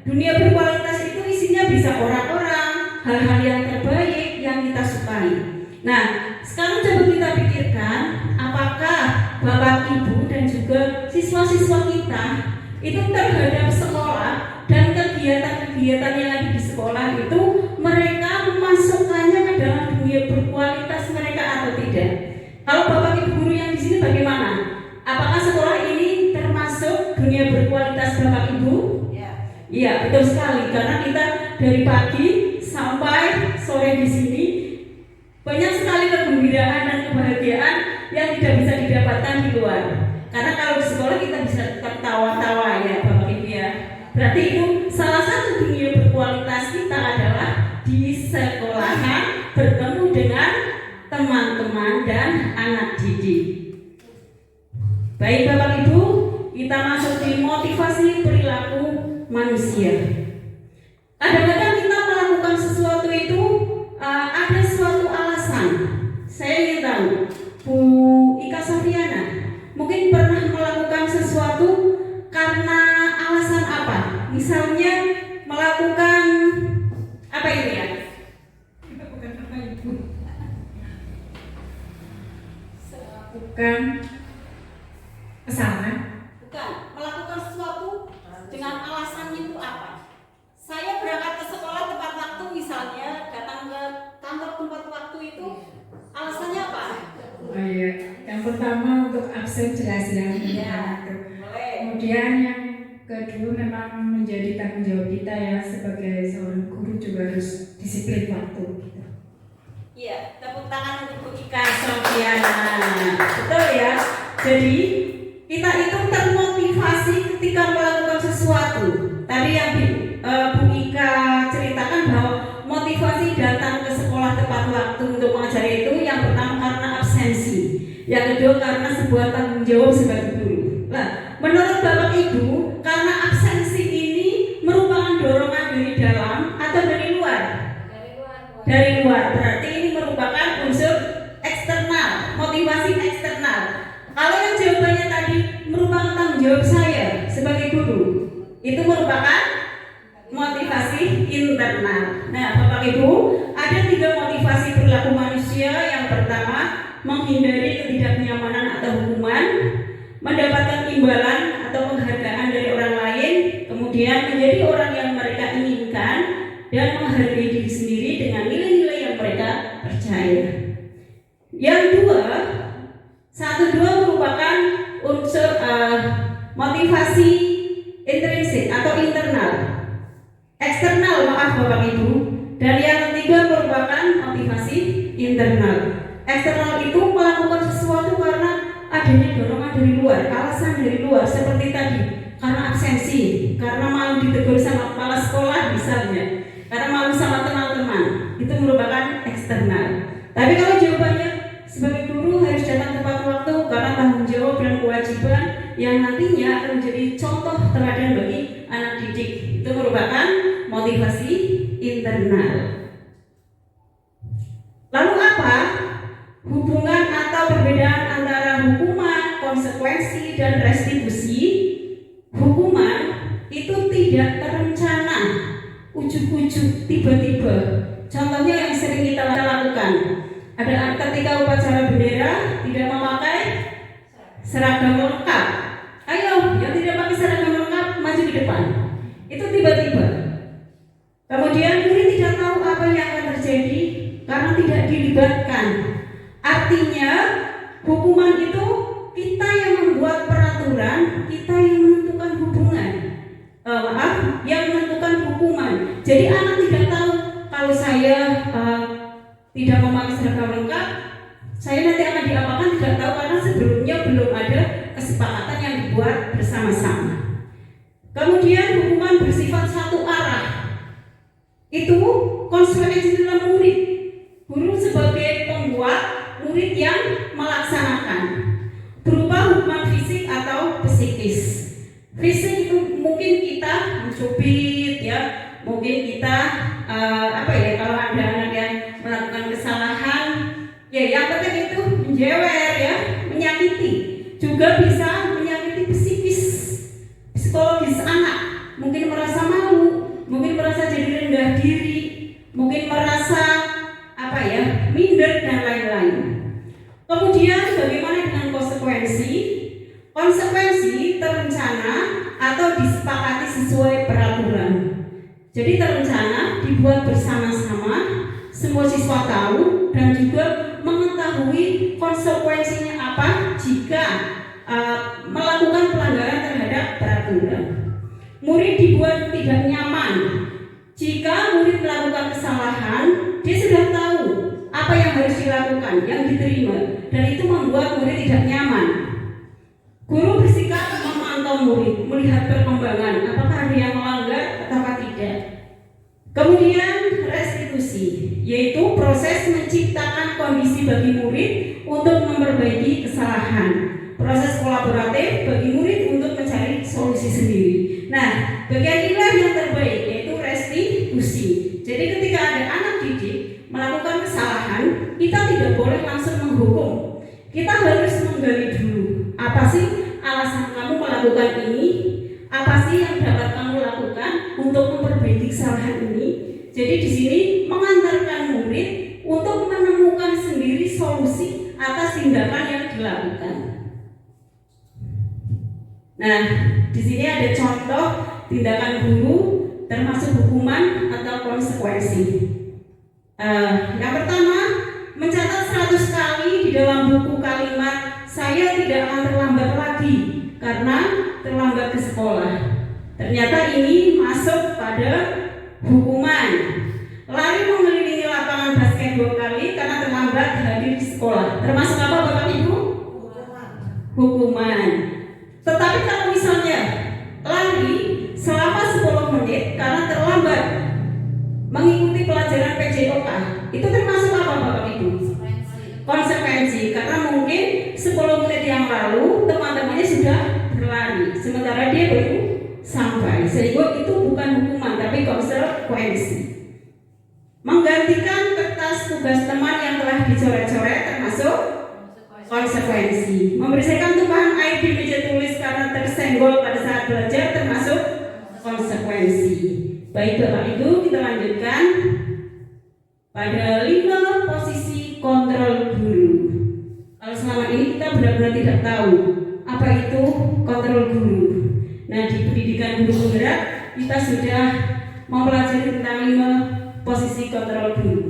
S1: Dunia berkualitas itu isinya bisa orang-orang, hal-hal yang terbaik yang kita sukai. Nah, sekarang coba kita pikirkan, apakah Bapak Ibu dan juga siswa-siswa kita itu terhadap sekolah dan kegiatan-kegiatan yang ada di sekolah itu mereka memasukkannya ke dalam dunia berkualitas mereka atau tidak? Kalau Bapak Ibu guru yang di sini bagaimana? Apakah sekolah ini termasuk dunia berkualitas Bapak Ibu? Iya, betul sekali, karena kita dari pagi sampai sore di sini banyak sekali kegembiraan dan kebahagiaan yang tidak bisa didapat luar. Karena kalau di sekolah kita bisa tetap tawa-tawa ya Bapak Ibu ya. Berarti itu salah satu dunia berkualitas kita adalah di sekolahan bertemu dengan teman-teman dan anak didik. Baik Bapak Ibu, kita masuk di motivasi perilaku manusia. Kadang-kadang kita melakukan sesuatu itu ada suatu alasan. Saya ingin tahu, Bu Ika Safiana mungkin pernah melakukan sesuatu karena alasan apa? Misalnya melakukan apa itu ya?
S2: Bukan kesalahan.
S1: Bukan, melakukan sesuatu dengan alasannya itu apa? Saya berangkat ke sekolah tepat waktu misalnya, datang ke kantor tempat waktu itu alasannya apa?
S2: Oh iya, yang pertama untuk absen jelas ya.
S1: Iya, boleh.
S2: Kemudian yang kedua memang menjadi tanggung jawab kita ya sebagai seorang guru juga harus disiplin waktu gitu.
S1: Iya, tepuk tangan untuk Bu Ika Sofiana. Betul ya. Jadi kita itu termotivasi ketika melakukan sesuatu. Tadi yang Bu Ika ceritakan bahwa motivasi datang ke sekolah tepat waktu untuk mengajar itu yang pertama karena absensi, yang kedua karena sebuah tanggung jawab sebagai guru. Nah, menurut Bapak Ibu, karena absensi ini merupakan dorongan dari dalam atau dari luar? Dari luar. Berarti ini merupakan unsur eksternal, motivasi eksternal. Kalau yang jawabannya tadi merupakan tanggung jawab saya sebagai guru, itu merupakan motivasi internal. Nah, Bapak Ibu, ada 3 motivasi perilaku manusia. Yang pertama, menghindari ketidaknyamanan atau hukuman, mendapatkan imbalan atau penghargaan dari orang lain, kemudian menjadi orang yang mereka inginkan, dan menghargai diri sendiri dengan nilai-nilai yang mereka percaya. Yang dua merupakan unsur motivasi intrinsik atau internal, eksternal maaf Bapak Ibu. Dan yang ketiga merupakan motivasi internal. Eksternal itu melakukan sesuatu karena adanya dorongan dari luar, alasan dari luar seperti tadi, karena absensi, karena malu ditegur sama kepala sekolah misalnya, karena malu sama teman-teman, itu merupakan eksternal. Tapi kalau jawabannya sebagai guru harus datang tepat waktu karena tanggung jawab dan kewajiban yang nantinya akan menjadi contoh teladan bagi anak didik, itu merupakan motivasi internal. Lalu apa hubungan atau perbedaan antara hukuman, konsekuensi, dan restitusi? Hukuman itu tidak terencana, ujuk-ujuk, tiba-tiba. Contohnya yang sering kita lakukan, ada ketika upacara bendera tidak memakai seragam lengkap. Ayo, yang tidak pakai seragam lengkap maju ke depan. Itu tiba-tiba. Kemudian murid tidak tahu apa yang akan terjadi karena tidak dilibatkan. Artinya hukuman itu kita yang membuat peraturan, kita yang menentukan hubungan. Yang menentukan hukuman. Jadi anak tidak tahu kalau saya tidak memakai seragam lengkap, saya nanti akan diapakan tidak tahu karena sebelumnya belum ada kesepakatan yang dibuat bersama-sama. Kemudian hukuman bersifat satu arah. Itu konsekuensi dalam murid. Guru sebagai pembuat, murid yang melaksanakan. Berupa hukuman fisik atau psikis. Fisik itu mungkin kita mencubit ya, mungkin kita kalau ada anak yang melakukan kesalahan, ya yang penting itu menjewer ya, menyakiti. Juga bisa menyakiti psikis, psikologis anak. Mungkin merasa malu, mungkin merasa jadi rendah diri, mungkin merasa minder dan lain-lain. Kemudian bagaimana dengan konsekuensi? Konsekuensi terencana atau disepakati sesuai peraturan. Jadi terencana, dibuat bersama-sama, semua siswa tahu dan juga mengetahui konsekuensinya apa jika melakukan pelanggaran terhadap peraturan. Murid dibuat tidak nyaman. Jika murid melakukan kesalahan, dia sudah tahu apa yang harus dilakukan, yang diterima, dan itu membuat murid tidak nyaman. Guru bersikap memantau murid, melihat perkembangan, apakah ada yang melanggar atau tidak. Kemudian restitusi, yaitu proses menciptakan kondisi bagi murid untuk memperbaiki kesalahan. Proses kolaboratif bagi murid untuk mencari solusi sendiri. Nah, bagian inilah yang terbaik, yaitu restitusi. Jadi ketika ada anak didik melakukan kesalahan, kita tidak boleh langsung menghukum. Kita harus menggali dulu, apa sih alasan kamu melakukan ini? Apa sih yang dapat kamu lakukan untuk memperbaiki kesalahan ini? Jadi di sini mengantarkan murid untuk menemukan sendiri solusi atas tindakan yang dilakukan. Nah, di sini ada contoh tindakan guru termasuk hukuman atau konsekuensi. Yang pertama, mencatat 100 kali di dalam buku kalimat saya tidak akan terlambat lagi karena terlambat ke sekolah. Ternyata ini masuk pada hukuman. Lari mengelilingi lapangan basket 2 kali karena terlambat hadir di sekolah. Termasuk apa Bapak Ibu? Hukuman. Tetapi kalau misalnya lari selama 10 menit karena terlambat mengikuti pelajaran PJOK, itu termasuk apa Bapak Ibu? Konsekuensi, karena mungkin 10 menit yang lalu teman-temannya sudah berlari, sementara dia baru sampai, sehingga itu bukan hukuman tapi konsekuensi. Menggantikan kertas tugas teman yang telah dicoret-coret termasuk konsekuensi. Membersihkan tumpahan air di meja tulis karena tersenggol pada saat belajar termasuk konsekuensi. Baik Bapak Ibu, kita lanjutkan pada 5 posisi kontrol guru. Kalau selama ini kita benar-benar tidak tahu apa itu kontrol guru. Nah, di pendidikan guru penggerak kita sudah mempelajari tentang 5 posisi kontrol guru.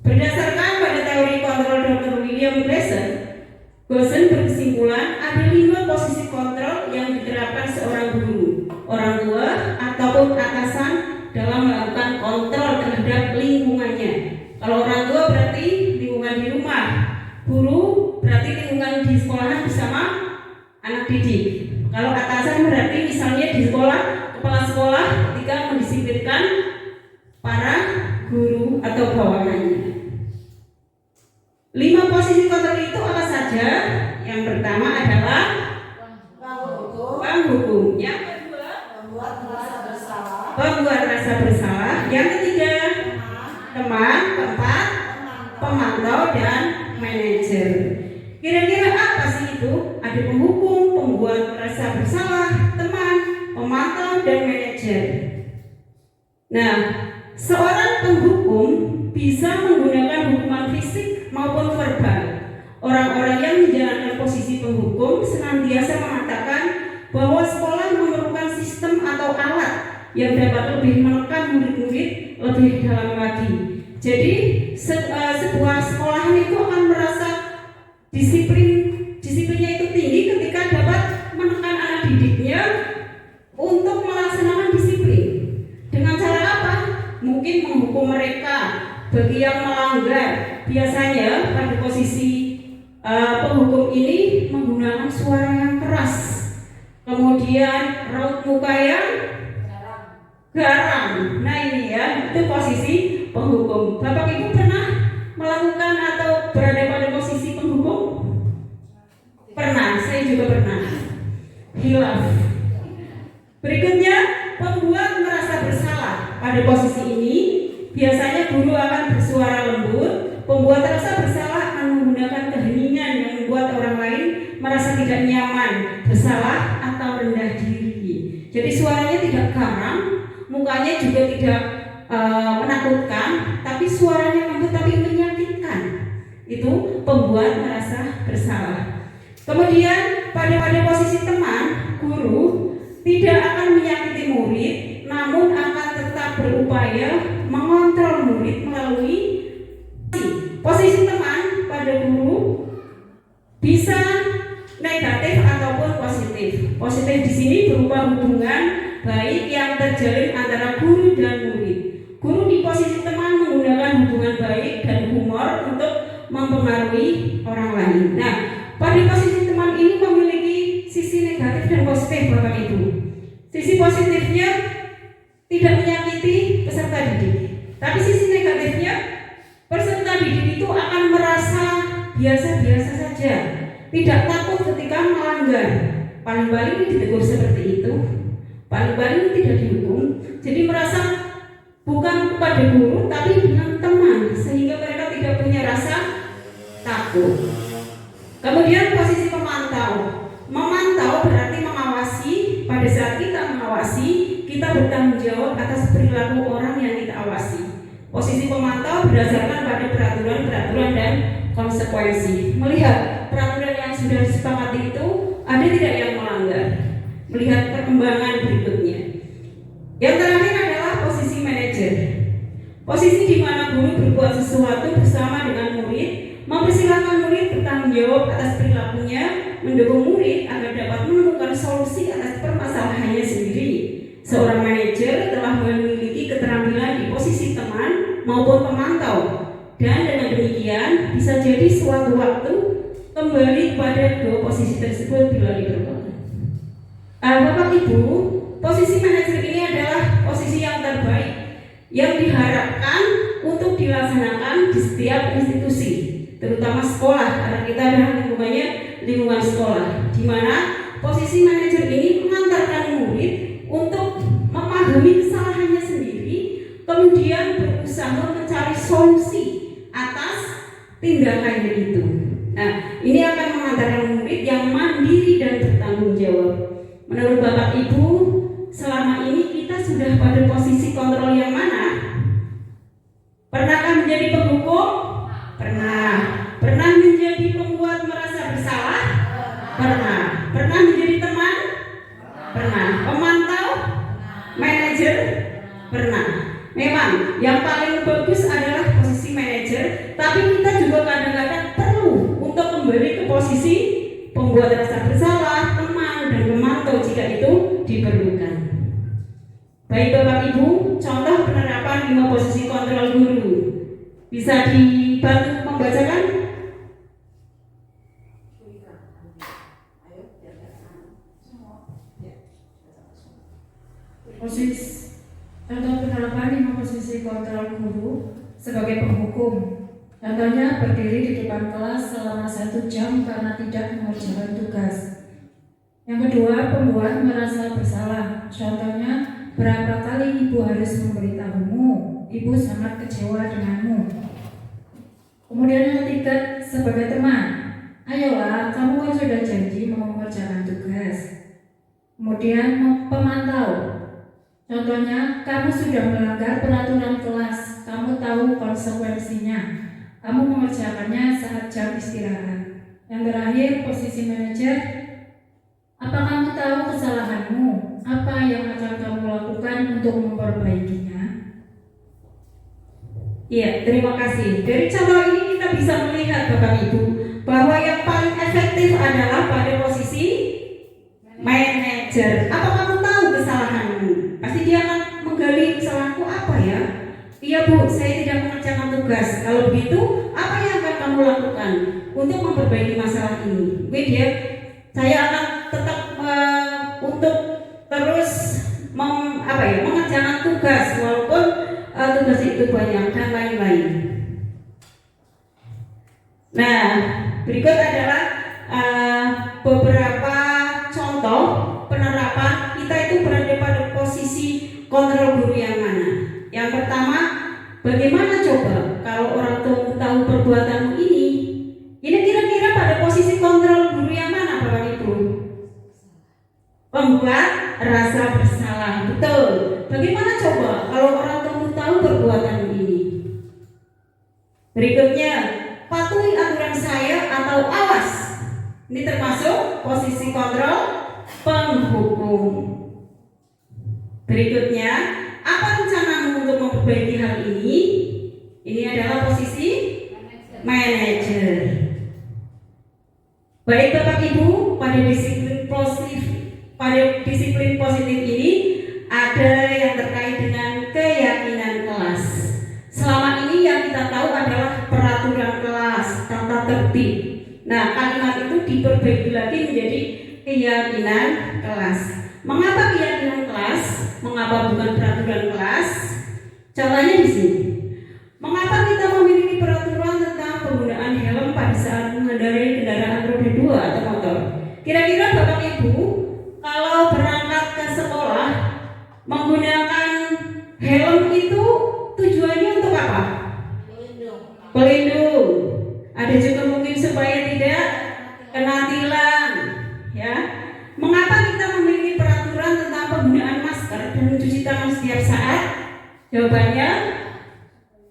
S1: Berdasarkan pada teori kontrol Dr. William Glasson berkesimpulan ada 5 posisi kontrol yang diterapkan seorang guru, orang tua ataupun atasan dalam melakukan kontrol terhadap lingkungannya. Kalau orang tua berarti lingkungan di rumah, guru berarti lingkungan di sekolahan bersama anak didik. Kalau atasan berarti misalnya di sekolah, kepala sekolah ketika mendisiplinkan para guru atau bawahannya. 5 posisi kontrol itu apa saja? Yang pertama adalah penghukum. Yang kedua, membuat rasa bersalah. Yang ketiga, teman. Keempat, pemantau dan manajer. Kira-kira apa sih itu? Ada penghukum, pembuat rasa bersalah, teman, pemantau dan manajer. Nah, seorang penghukum bisa menggunakan hukuman fisik maupun verbal. Orang-orang yang menjalankan posisi penghukum senantiasa mengatakan bahwa sekolah memerlukan sistem atau alat yang dapat lebih menekan murid-murid lebih dalam lagi. Jadi sebuah sekolahan itu akan merasa disiplinnya itu tinggi ketika dapat menekan anak didiknya untuk melaksanakan disiplin. Dengan cara apa? Mungkin menghukum mereka bagi yang melanggar. Biasanya pada posisi penghukum ini menggunakan suara yang keras, kemudian raut muka yang garang. Nah ini ya, itu posisi penghukum. Bapak Ibu pernah melakukan atau berada pada posisi penghukum? Pernah, saya juga pernah. Hilaf. Berikutnya, pembuat merasa bersalah. Pada posisi ini, biasanya guru akan bersuara lembut. Pembuat rasa bersalah akan menggunakan keheningan yang membuat orang lain merasa tidak nyaman, bersalah atau rendah diri. Jadi suaranya tidak garang, mukanya juga tidak menakutkan, tapi suaranya lembut tapi menyakitkan. Itu pembuat merasa bersalah. Kemudian pada posisi teman, guru tidak akan menyakiti murid, namun akan tetap berupaya mengontrol murid melalui posisi teman pada guru bisa negatif ataupun positif. Positif di sini berupa hubungan baik yang terjalin antara guru dan murid. Guru di posisi teman menggunakan hubungan baik dan humor untuk mempengaruhi orang lain. Nah, pada posisi teman ini memiliki sisi negatif dan positif Bapak Ibu. Sisi positifnya tidak menyakiti peserta didik. Tapi sisi negatifnya, peserta didik itu akan merasa biasa-biasa saja, tidak takut ketika melanggar. Paling-paling ditegur seperti itu, paling-paling tidak dihukum. Jadi merasa bukan kepada guru tapi dengan teman, sehingga mereka tidak punya rasa takut. Kemudian posisi pemantau. Memantau berarti mengawasi. Pada saat kita mengawasi, kita bertanggung jawab atas perilaku orang yang kita awasi. Posisi pemantau berdasarkan pada peraturan-peraturan dan konsekuensi. Melihat peraturan yang sudah disepakati itu ada tidak yang melanggar. Melihat perkembangan berikutnya. Yang terakhir adalah posisi manajer. Posisi di mana guru berbuat sesuatu bersama dengan murid, mempersilahkan murid bertanggung jawab atas perilakunya, mendukung murid agar dapat menemukan solusi atas permasalahannya sendiri. Seorang manajer telah memiliki keterampilan di posisi teman maupun pemantau, dan dengan demikian bisa jadi suatu waktu kembali pada dua posisi tersebut bila diperlukan. Bapak Ibu, posisi manajer ini adalah posisi yang terbaik yang diharapkan untuk dilaksanakan di setiap institusi, terutama sekolah, karena kita adalah lingkungan sekolah, di mana posisi manajer ini mengantarkan murid untuk memahami kesalahannya sendiri, kemudian berusaha mencari solusi atas tindakannya itu. Nah, ini akan mengantarkan murid yang mandiri dan bertanggung jawab. Menurut Bapak Ibu, selama ini kita sudah pada posisi kontrol yang mana? Pernahkah menjadi penghukum? Pernah. Pernah menjadi pembuat merasa bersalah? Pernah. Pernah menjadi teman? Pernah. Pemantau? Manajer? Pernah. Memang yang paling bagus adalah posisi manajer, tapi kita juga kadang-kadang perlu untuk kembali ke posisi pembuat rasa bersalah, teman, dan pemantau jika itu diperlukan. Baik Bapak Ibu, contoh penerapan 5 posisi kontrol guru. Bisa dibantu membacakan?
S2: Contoh penerapan 5 posisi kontrol guru sebagai penghukum. Contohnya berdiri di depan kelas selama 1 jam karena tidak mengerjakan tugas. Yang kedua, pembuat merasa bersalah. Contohnya, berapa kali ibu harus memberitahumu? Ibu sangat kecewa denganmu. Kemudian yang ketiga, sebagai teman. Ayolah, kamu kan sudah janji mau mengerjakan tugas. Kemudian pemantau. Contohnya, kamu sudah melanggar peraturan kelas. Kamu tahu konsekuensinya. Kamu mengerjakannya saat jam istirahat. Yang terakhir, posisi manajer. Apa kamu tahu kesalahanmu? Apa yang akan kamu lakukan untuk memperbaikinya?
S1: Iya, terima kasih. Dari contoh ini kita bisa melihat Bapak Ibu bahwa yang paling efektif adalah pada posisi manajer. Apa kamu tahu kesalahanmu? Pasti dia akan menggali kesalahanku apa ya? Iya Bu, saya tidak mengerjakan tugas. Kalau begitu, apa yang akan kamu lakukan untuk memperbaiki masalah ini? Saya akan tetap untuk terus mengerjakan tugas walaupun tugas itu banyak dan lain-lain. Nah, berikut adalah beberapa contoh penerapan kita itu berada pada posisi kontrol guru yang mana. Yang pertama, bagaimana coba kalau orang tua tahu perbuatanmu ini kira-kira pada posisi kontrol guru yang mana Bapak Ibu? Pembuat rasa bersalah, betul. Bagaimana coba kalau orang tua tahu perbuatanmu ini? Berikutnya, patuhi aturan saya atau awas. Ini termasuk posisi kontrol penghukum. Berikutnya, apa rencanamu untuk memperbaiki hal ini? Ini adalah posisi manajer. Baik Bapak Ibu, pada disiplin positif ini ada yang terkait dengan keyakinan kelas. Selama ini yang kita tahu adalah peraturan kelas, tata tertib. Nah, kalimat itu diperbaiki lagi menjadi keyakinan kelas. Mengapa keyakinan kelas? Mengapa bukan peraturan kelas? Contohnya di sini. Mengapa kita memiliki peraturan tentang penggunaan helm pada saat mengendarai kendaraan roda 2 atau motor? Kira-kira Bapak Ibu kalau berangkat ke sekolah menggunakan helm itu tujuannya untuk apa? Pelindung. Ada juga mungkin supaya tidak kena tilang, ya. Mengapa kita memiliki peraturan tentang penggunaan masker dan mencuci tangan setiap saat? Jawabannya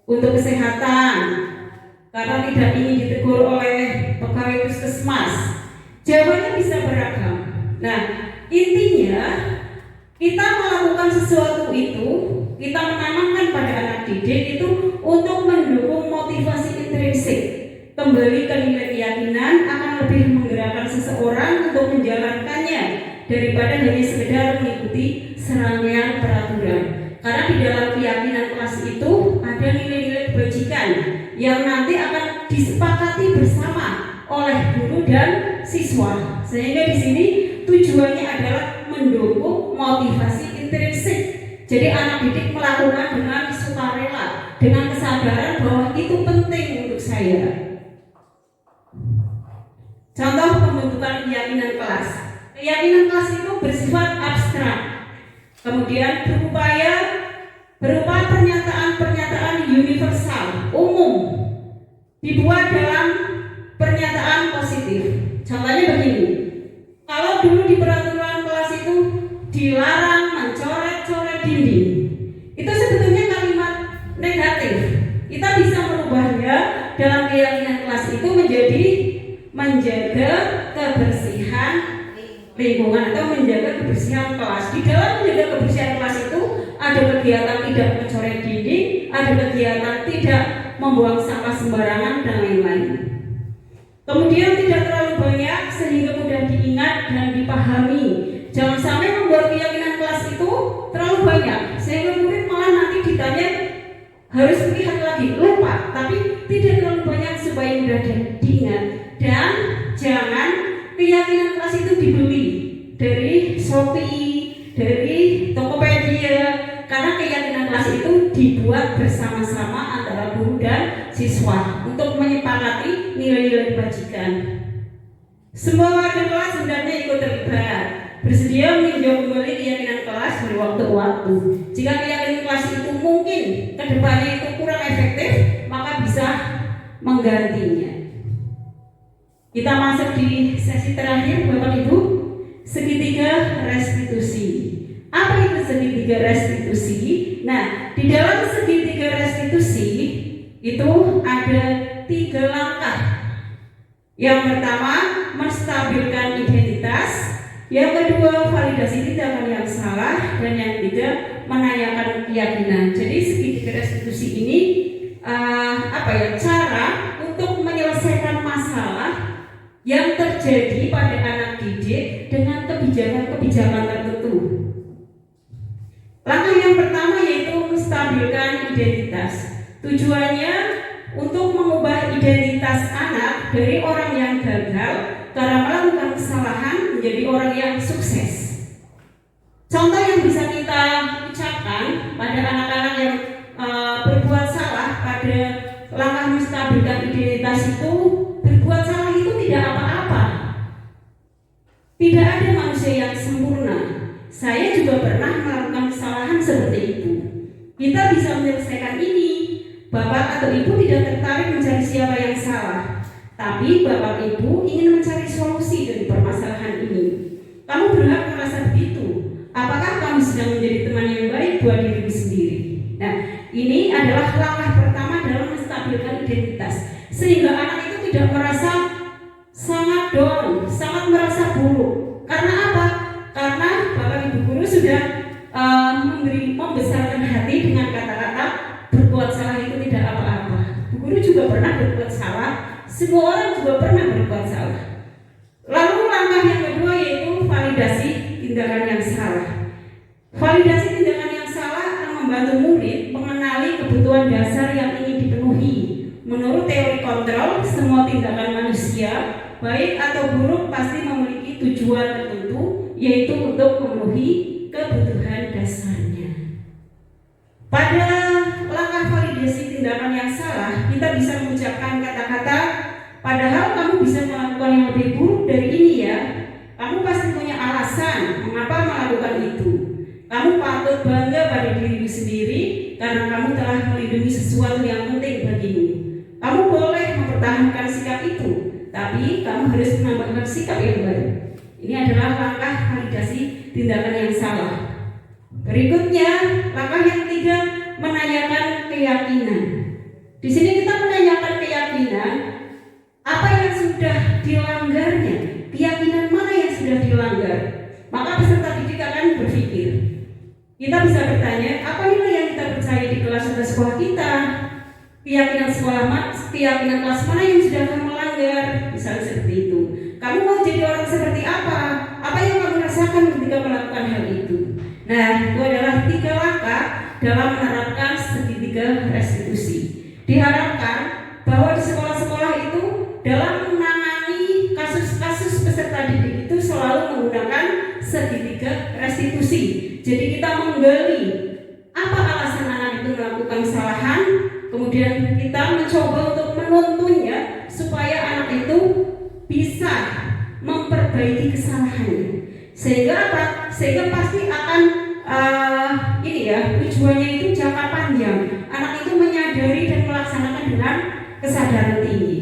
S1: untuk kesehatan, karena tidak ingin ditegur oleh pegawai puskesmas. Jawabannya bisa beragam. Nah, intinya kita melakukan sesuatu itu, kita menanamkan pada anak didik itu untuk mendukung motivasi intrinsik. Kembali ke nilai keyakinan akan lebih menggerakkan seseorang untuk menjalankannya daripada hanya sekedar mengikuti serangkaian peraturan. Karena di dalam keyakinan kelas itu ada nilai-nilai kebajikan yang nanti akan disepakati bersama oleh guru dan siswa. Sehingga di sini tujuannya adalah mendukung motivasi intrinsik. Jadi anak didik melakukan dengan sukarela, dengan kesadaran bahwa itu penting untuk saya. Contoh pembentukan keyakinan kelas. Keyakinan kelas itu bersifat abstrak. Kemudian berupa pernyataan-pernyataan universal, umum, dibuat dalam pernyataan positif. Contohnya begini. Kalau dulu di peraturan kelas itu dilarang mencoret-coret dinding, itu sebetulnya kalimat negatif. Kita bisa merubahnya dalam keyakinan kelas itu menjadi menjaga kebersihan lingkungan atau menjaga kebersihan kelas. Di dalam menjaga kebersihan kelas itu ada kegiatan tidak mencoret dinding, ada kegiatan tidak membuang sampah sembarangan dan lain-lain. Kemudian tidak terlalu banyak sehingga mudah diingat dan dipahami. Jangan sampai membuat keyakinan kelas itu terlalu banyak sehingga murid malah nanti ditanya harus melihat lagi, lupa. Tapi tidak terlalu banyak supaya mudah diingat. Dan jangan keyakinan kelas itu dibeli dari Shopee, dari Tokopedia, karena keyakinan kelas itu dibuat bersama-sama antara guru dan siswa untuk menyepakati nilai-nilai kebajikan. Semua warga kelas hendaknya ikut terlibat, bersedia meninjau kembali keyakinan kelas dari waktu ke waktu. Jika keyakinan kelas itu mungkin kedepannya itu kurang efektif, maka bisa menggantinya. Kita masuk di sesi terakhir, Bapak Ibu, segitiga restitusi. Apa itu segitiga restitusi? Nah, di dalam segitiga restitusi itu ada 3 langkah. Yang pertama, menstabilkan identitas. Yang kedua, validasi tindakan yang salah. Dan yang ketiga, menanyakan keyakinan. Jadi segitiga restitusi ini cara untuk menyelesaikan masalah yang terjadi pada anak didik dengan kebijakan-kebijakan tertentu. Langkah yang pertama yaitu menstabilkan identitas. Tujuannya untuk mengubah identitas anak dari orang yang gagal karena melakukan kesalahan menjadi orang yang sukses. Contoh yang bisa kita ucapkan pada anak-anak yang berbuat salah pada langkah menstabilkan identitas itu, berbuat salah itu tidak apa-apa. Tidak ada manusia yang sempurna. Saya juga pernah melakukan kesalahan seperti itu. Kita bisa menyelesaikan ini. Bapak atau Ibu tidak tertarik mencari siapa yang salah, tapi Bapak Ibu ingin mencari solusi dari permasalahan ini. Kamu berhak merasa begitu. Apakah kamu sedang menjadi teman yang baik buat dirimu sendiri? Nah, ini adalah langkah pertama dalam menstabilkan identitas, sehingga anak itu tidak merasa sangat down, sangat merasa buruk. Karena apa? Karena Bapak Ibu guru sudah membesarkan hati dengan kata-kata berbuat salah itu tidak apa-apa. Bu guru juga pernah berbuat salah, semua orang juga pernah berbuat salah. Lalu langkah yang kedua yaitu validasi tindakan yang salah. Validasi tindakan yang salah akan membantu murid mengenali kebutuhan dasar yang ingin dipenuhi. Menurut teori kontrol, semua tindakan manusia, baik atau buruk, pasti memiliki tujuan tertentu, yaitu untuk memenuhi kebutuhan dasarnya. Pada langkah validasi tindakan yang salah, kita bisa mengucapkan kata-kata, padahal kamu bisa melakukan yang lebih buruk dari ini ya. Kamu pasti punya alasan mengapa melakukan itu. Kamu patut bangga pada dirimu sendiri karena kamu telah melindungi sesuatu yang penting bagimu. Kamu boleh mempertahankan sikap itu, tapi kamu harus menambahkan sikap yang baru. Ini adalah langkah validasi tindakan yang salah. Berikutnya, langkah yang ketiga, menanyakan keyakinan. Di sini kita menanyakan keyakinan, apa yang sudah dilanggarnya, keyakinan mana yang sudah dilanggar. Maka peserta didik akan berpikir. Kita bisa bertanya, apa nilai yang kita percaya di kelas atau sekolah kita? Keyakinan kelas mana yang sudah kamu melanggar? Misalnya seperti itu. Kamu mau jadi orang seperti apa? Apa yang kamu rasakan ketika melakukan hal itu? Nah, itu adalah 3 langkah dalam menerapkan segitiga restitusi. Diharapkan bahwa di sekolah-sekolah itu dalam menangani kasus-kasus peserta didik itu selalu menggunakan segitiga restitusi. Jadi kita menggali apa alasan anak itu melakukan kesalahan, kemudian kita mencoba untuk menuntunnya supaya anak itu bisa memperbaiki kesalahannya. Sehingga apa? Sehingga pasti akan tujuannya itu jangka panjang. Anak itu menyadari dan melaksanakan dengan kesadaran tinggi.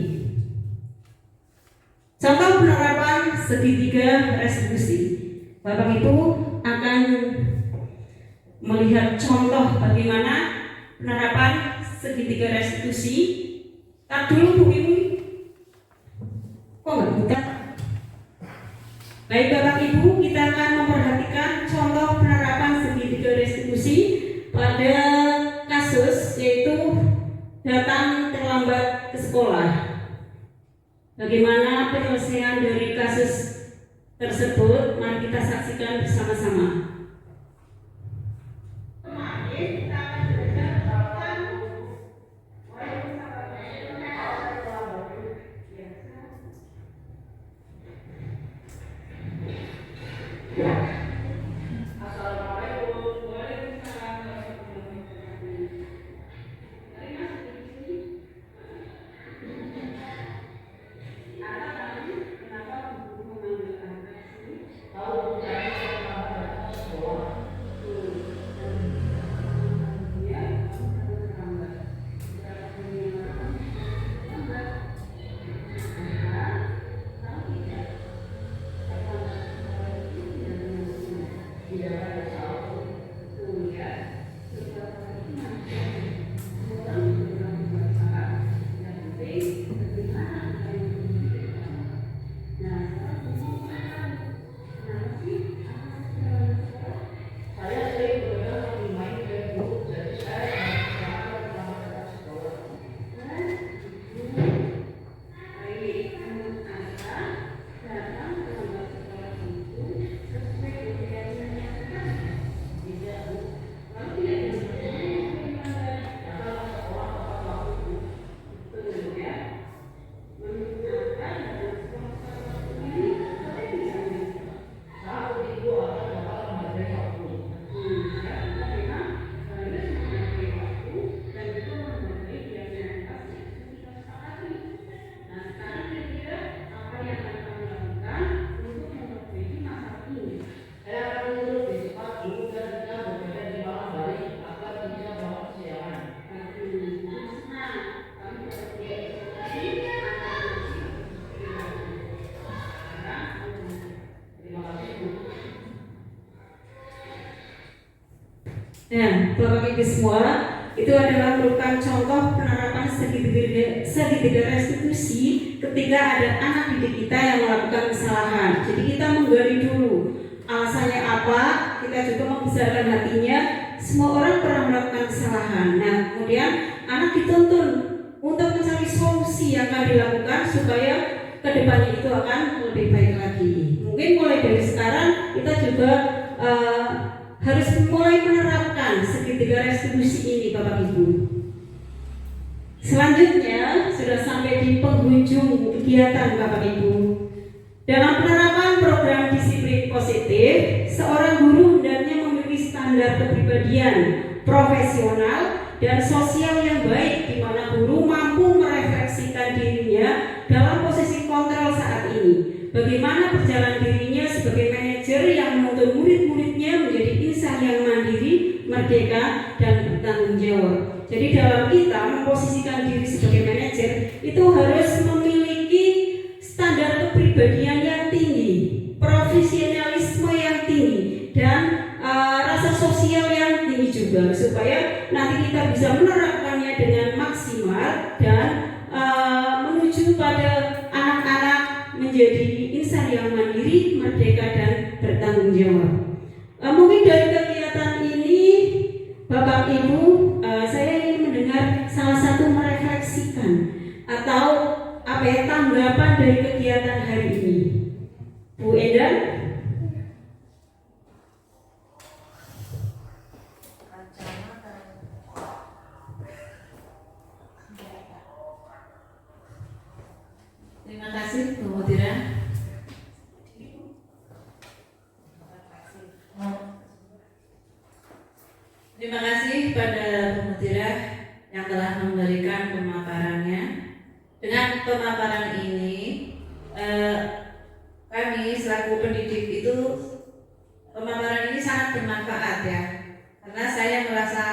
S1: Contoh penerapan segitiga restitusi. Bapak Ibu akan melihat contoh bagaimana penerapan segitiga restitusi. Tar dulu Bu Ibu. Kok nggak buka? Baik Bapak Ibu, kita akan memperhatikan contoh penerapan segitiga restitusi pada kasus yaitu datang terlambat ke sekolah. Bagaimana penyelesaian dari kasus tersebut? Mari kita saksikan bersama-sama. Nah, Bapak Ibu semua, itu adalah merupakan contoh penerapan segitiga restitusi ketika ada anak didik kita yang melakukan kesalahan. Jadi kita menggali dulu alasannya apa, kita juga membesarkan hatinya. Semua orang pernah melakukan kesalahan. Nah, kemudian anak dituntun untuk mencari solusi yang akan dilakukan supaya kedepannya itu akan lebih baik lagi. Mungkin mulai dari sekarang kita juga harus mulai menerapkan segitiga restitusi ini, Bapak Ibu. Selanjutnya sudah sampai di penghujung kegiatan, Bapak Ibu. Dalam penerapan program seorang guru hendaknya memiliki standar kepribadian profesional dan sosial yang baik, di mana guru mampu merefleksikan dirinya dalam posisi kontrol saat ini. Bagaimana berjalan dirinya sebagai manajer yang menuntut murid-muridnya menjadi insan yang mandiri, merdeka, dan bertanggung jawab. Jadi dalam kita memposisikan diri sebagai manajer itu harus memiliki standar kepribadian yang tinggi, profesionalisme yang tinggi, dan rasa sosial yang tinggi juga, supaya nanti kita bisa menerapkannya dengan maksimal dan menuju pada anak-anak menjadi insan yang mandiri, merdeka, dan bertanggung jawab. Mungkin dari kegiatan ini, Bapak Ibu, saya ingin mendengar salah satu merefleksikan atau tanggapan dari kegiatan hari ini. Bu Endang.
S4: Terima kasih Bu Mutira. Terima kasih pada Bu Mutira yang telah memberikan pemaparannya. Dengan pemaparan ini, kami selaku pendidik itu, pemaparan ini sangat bermanfaat ya, karena saya merasa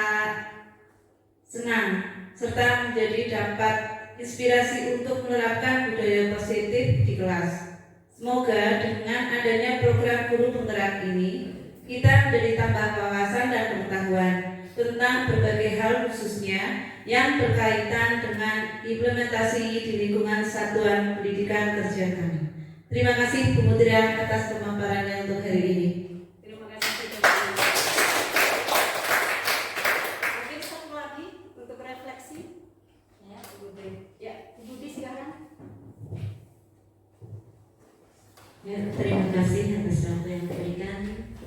S4: senang serta menjadi dapat inspirasi untuk menerapkan budaya positif di kelas. Semoga dengan adanya program guru penggerak ini, kita menjadi tambah wawasan dan pengetahuan tentang berbagai hal, khususnya yang berkaitan dengan implementasi di lingkungan satuan pendidikan kerja kami. Terima kasih Bu Mutira atas pemaparannya untuk hari ini.
S1: Terima kasih. Mungkin satu lagi untuk refleksi. Ya, Bu Budi silakan.
S5: Ya, terima kasih atas waktu yang diberikan,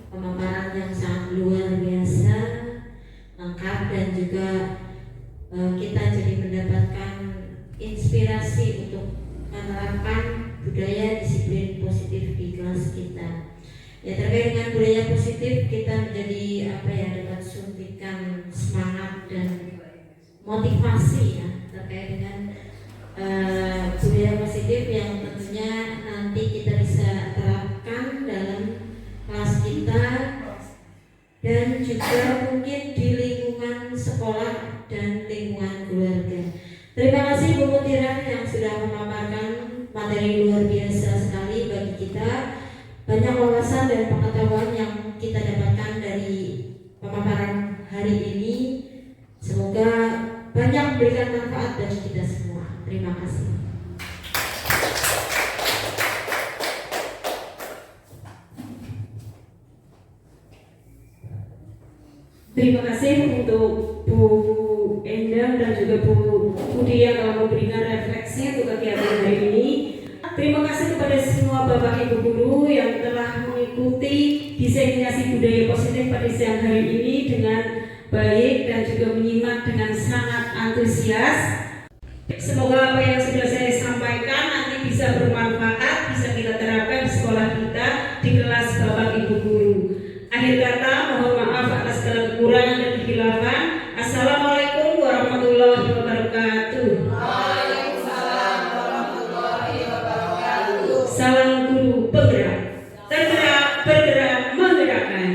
S5: pemaparan yang sangat luar biasa, lengkap, dan juga kita jadi mendapatkan inspirasi untuk menerapkan budaya disiplin positif di kelas kita. Ya, terkait dengan budaya positif, kita menjadi dapat suntikan semangat dan motivasi ya terkait dengan budaya positif yang tentunya nanti kita bisa terapkan dalam kelas kita dan juga mungkin di lingkungan sekolah dan lingkungan keluarga. Terima kasih Bu Mutira yang sudah memaparkan materi luar biasa sekali bagi kita. Banyak wawasan dan pengetahuan yang kita dapatkan dari pemaparan hari ini. Semoga banyak memberikan manfaat bagi kita semua. Terima kasih.
S1: Terima kasih untuk Bu Endang dan juga Bu Budi yang telah memberikan refleksi untuk kegiatan hari ini. Terima kasih kepada semua Bapak Ibu guru yang telah mengikuti diseminasi budaya positif pada siang hari ini dengan baik dan juga menyimak dengan sangat antusias. Semoga apa yang sudah saya sampaikan nanti bisa bermanfaat, bisa kita terapkan di sekolah kita, di kelas Bapak Ibu guru. Akhir kata, mohon maaf atas segala kekurangan dan kekhilafan. Assalamualaikum warahmatullahi wabarakatuh.
S4: Waalaikumsalam warahmatullahi wabarakatuh.
S1: Salam guru penggerak, tergerak, bergerak, menggerakkan.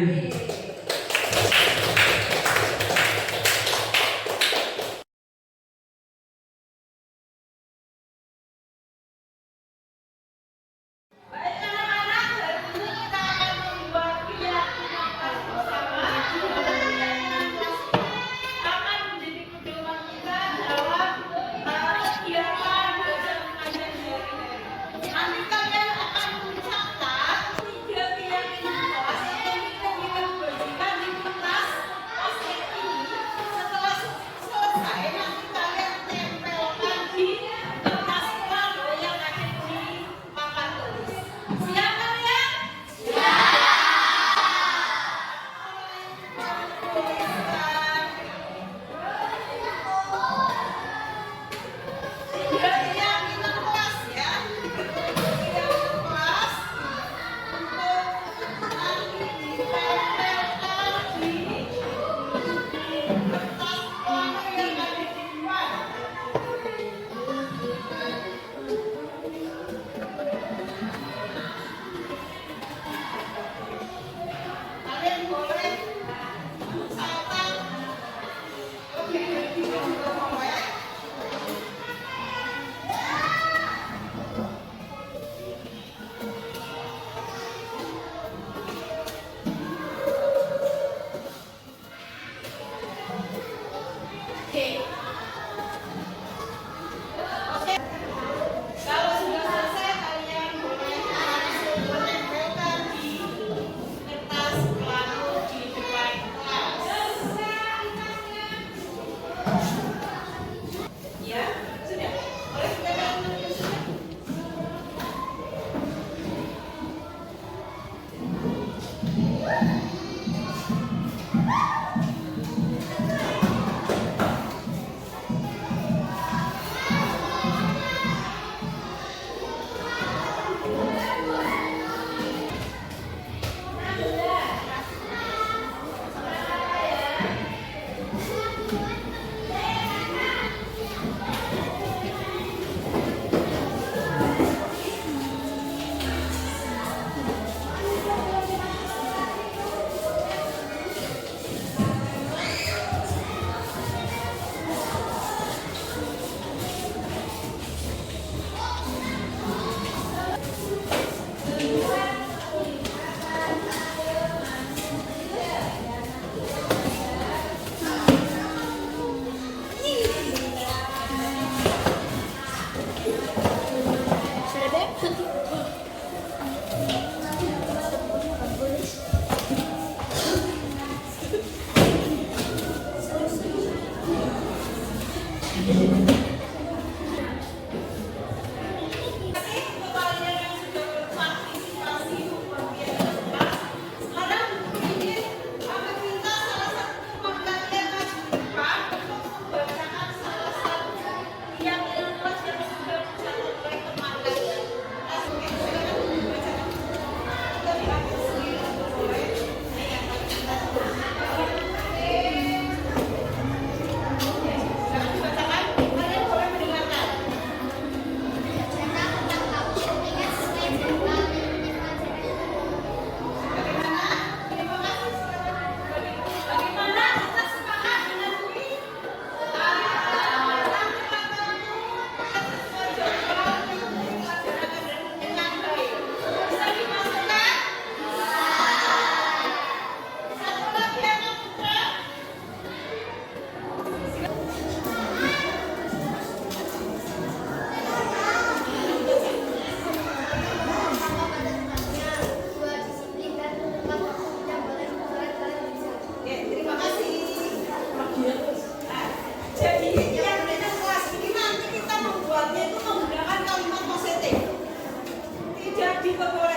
S6: juga boleh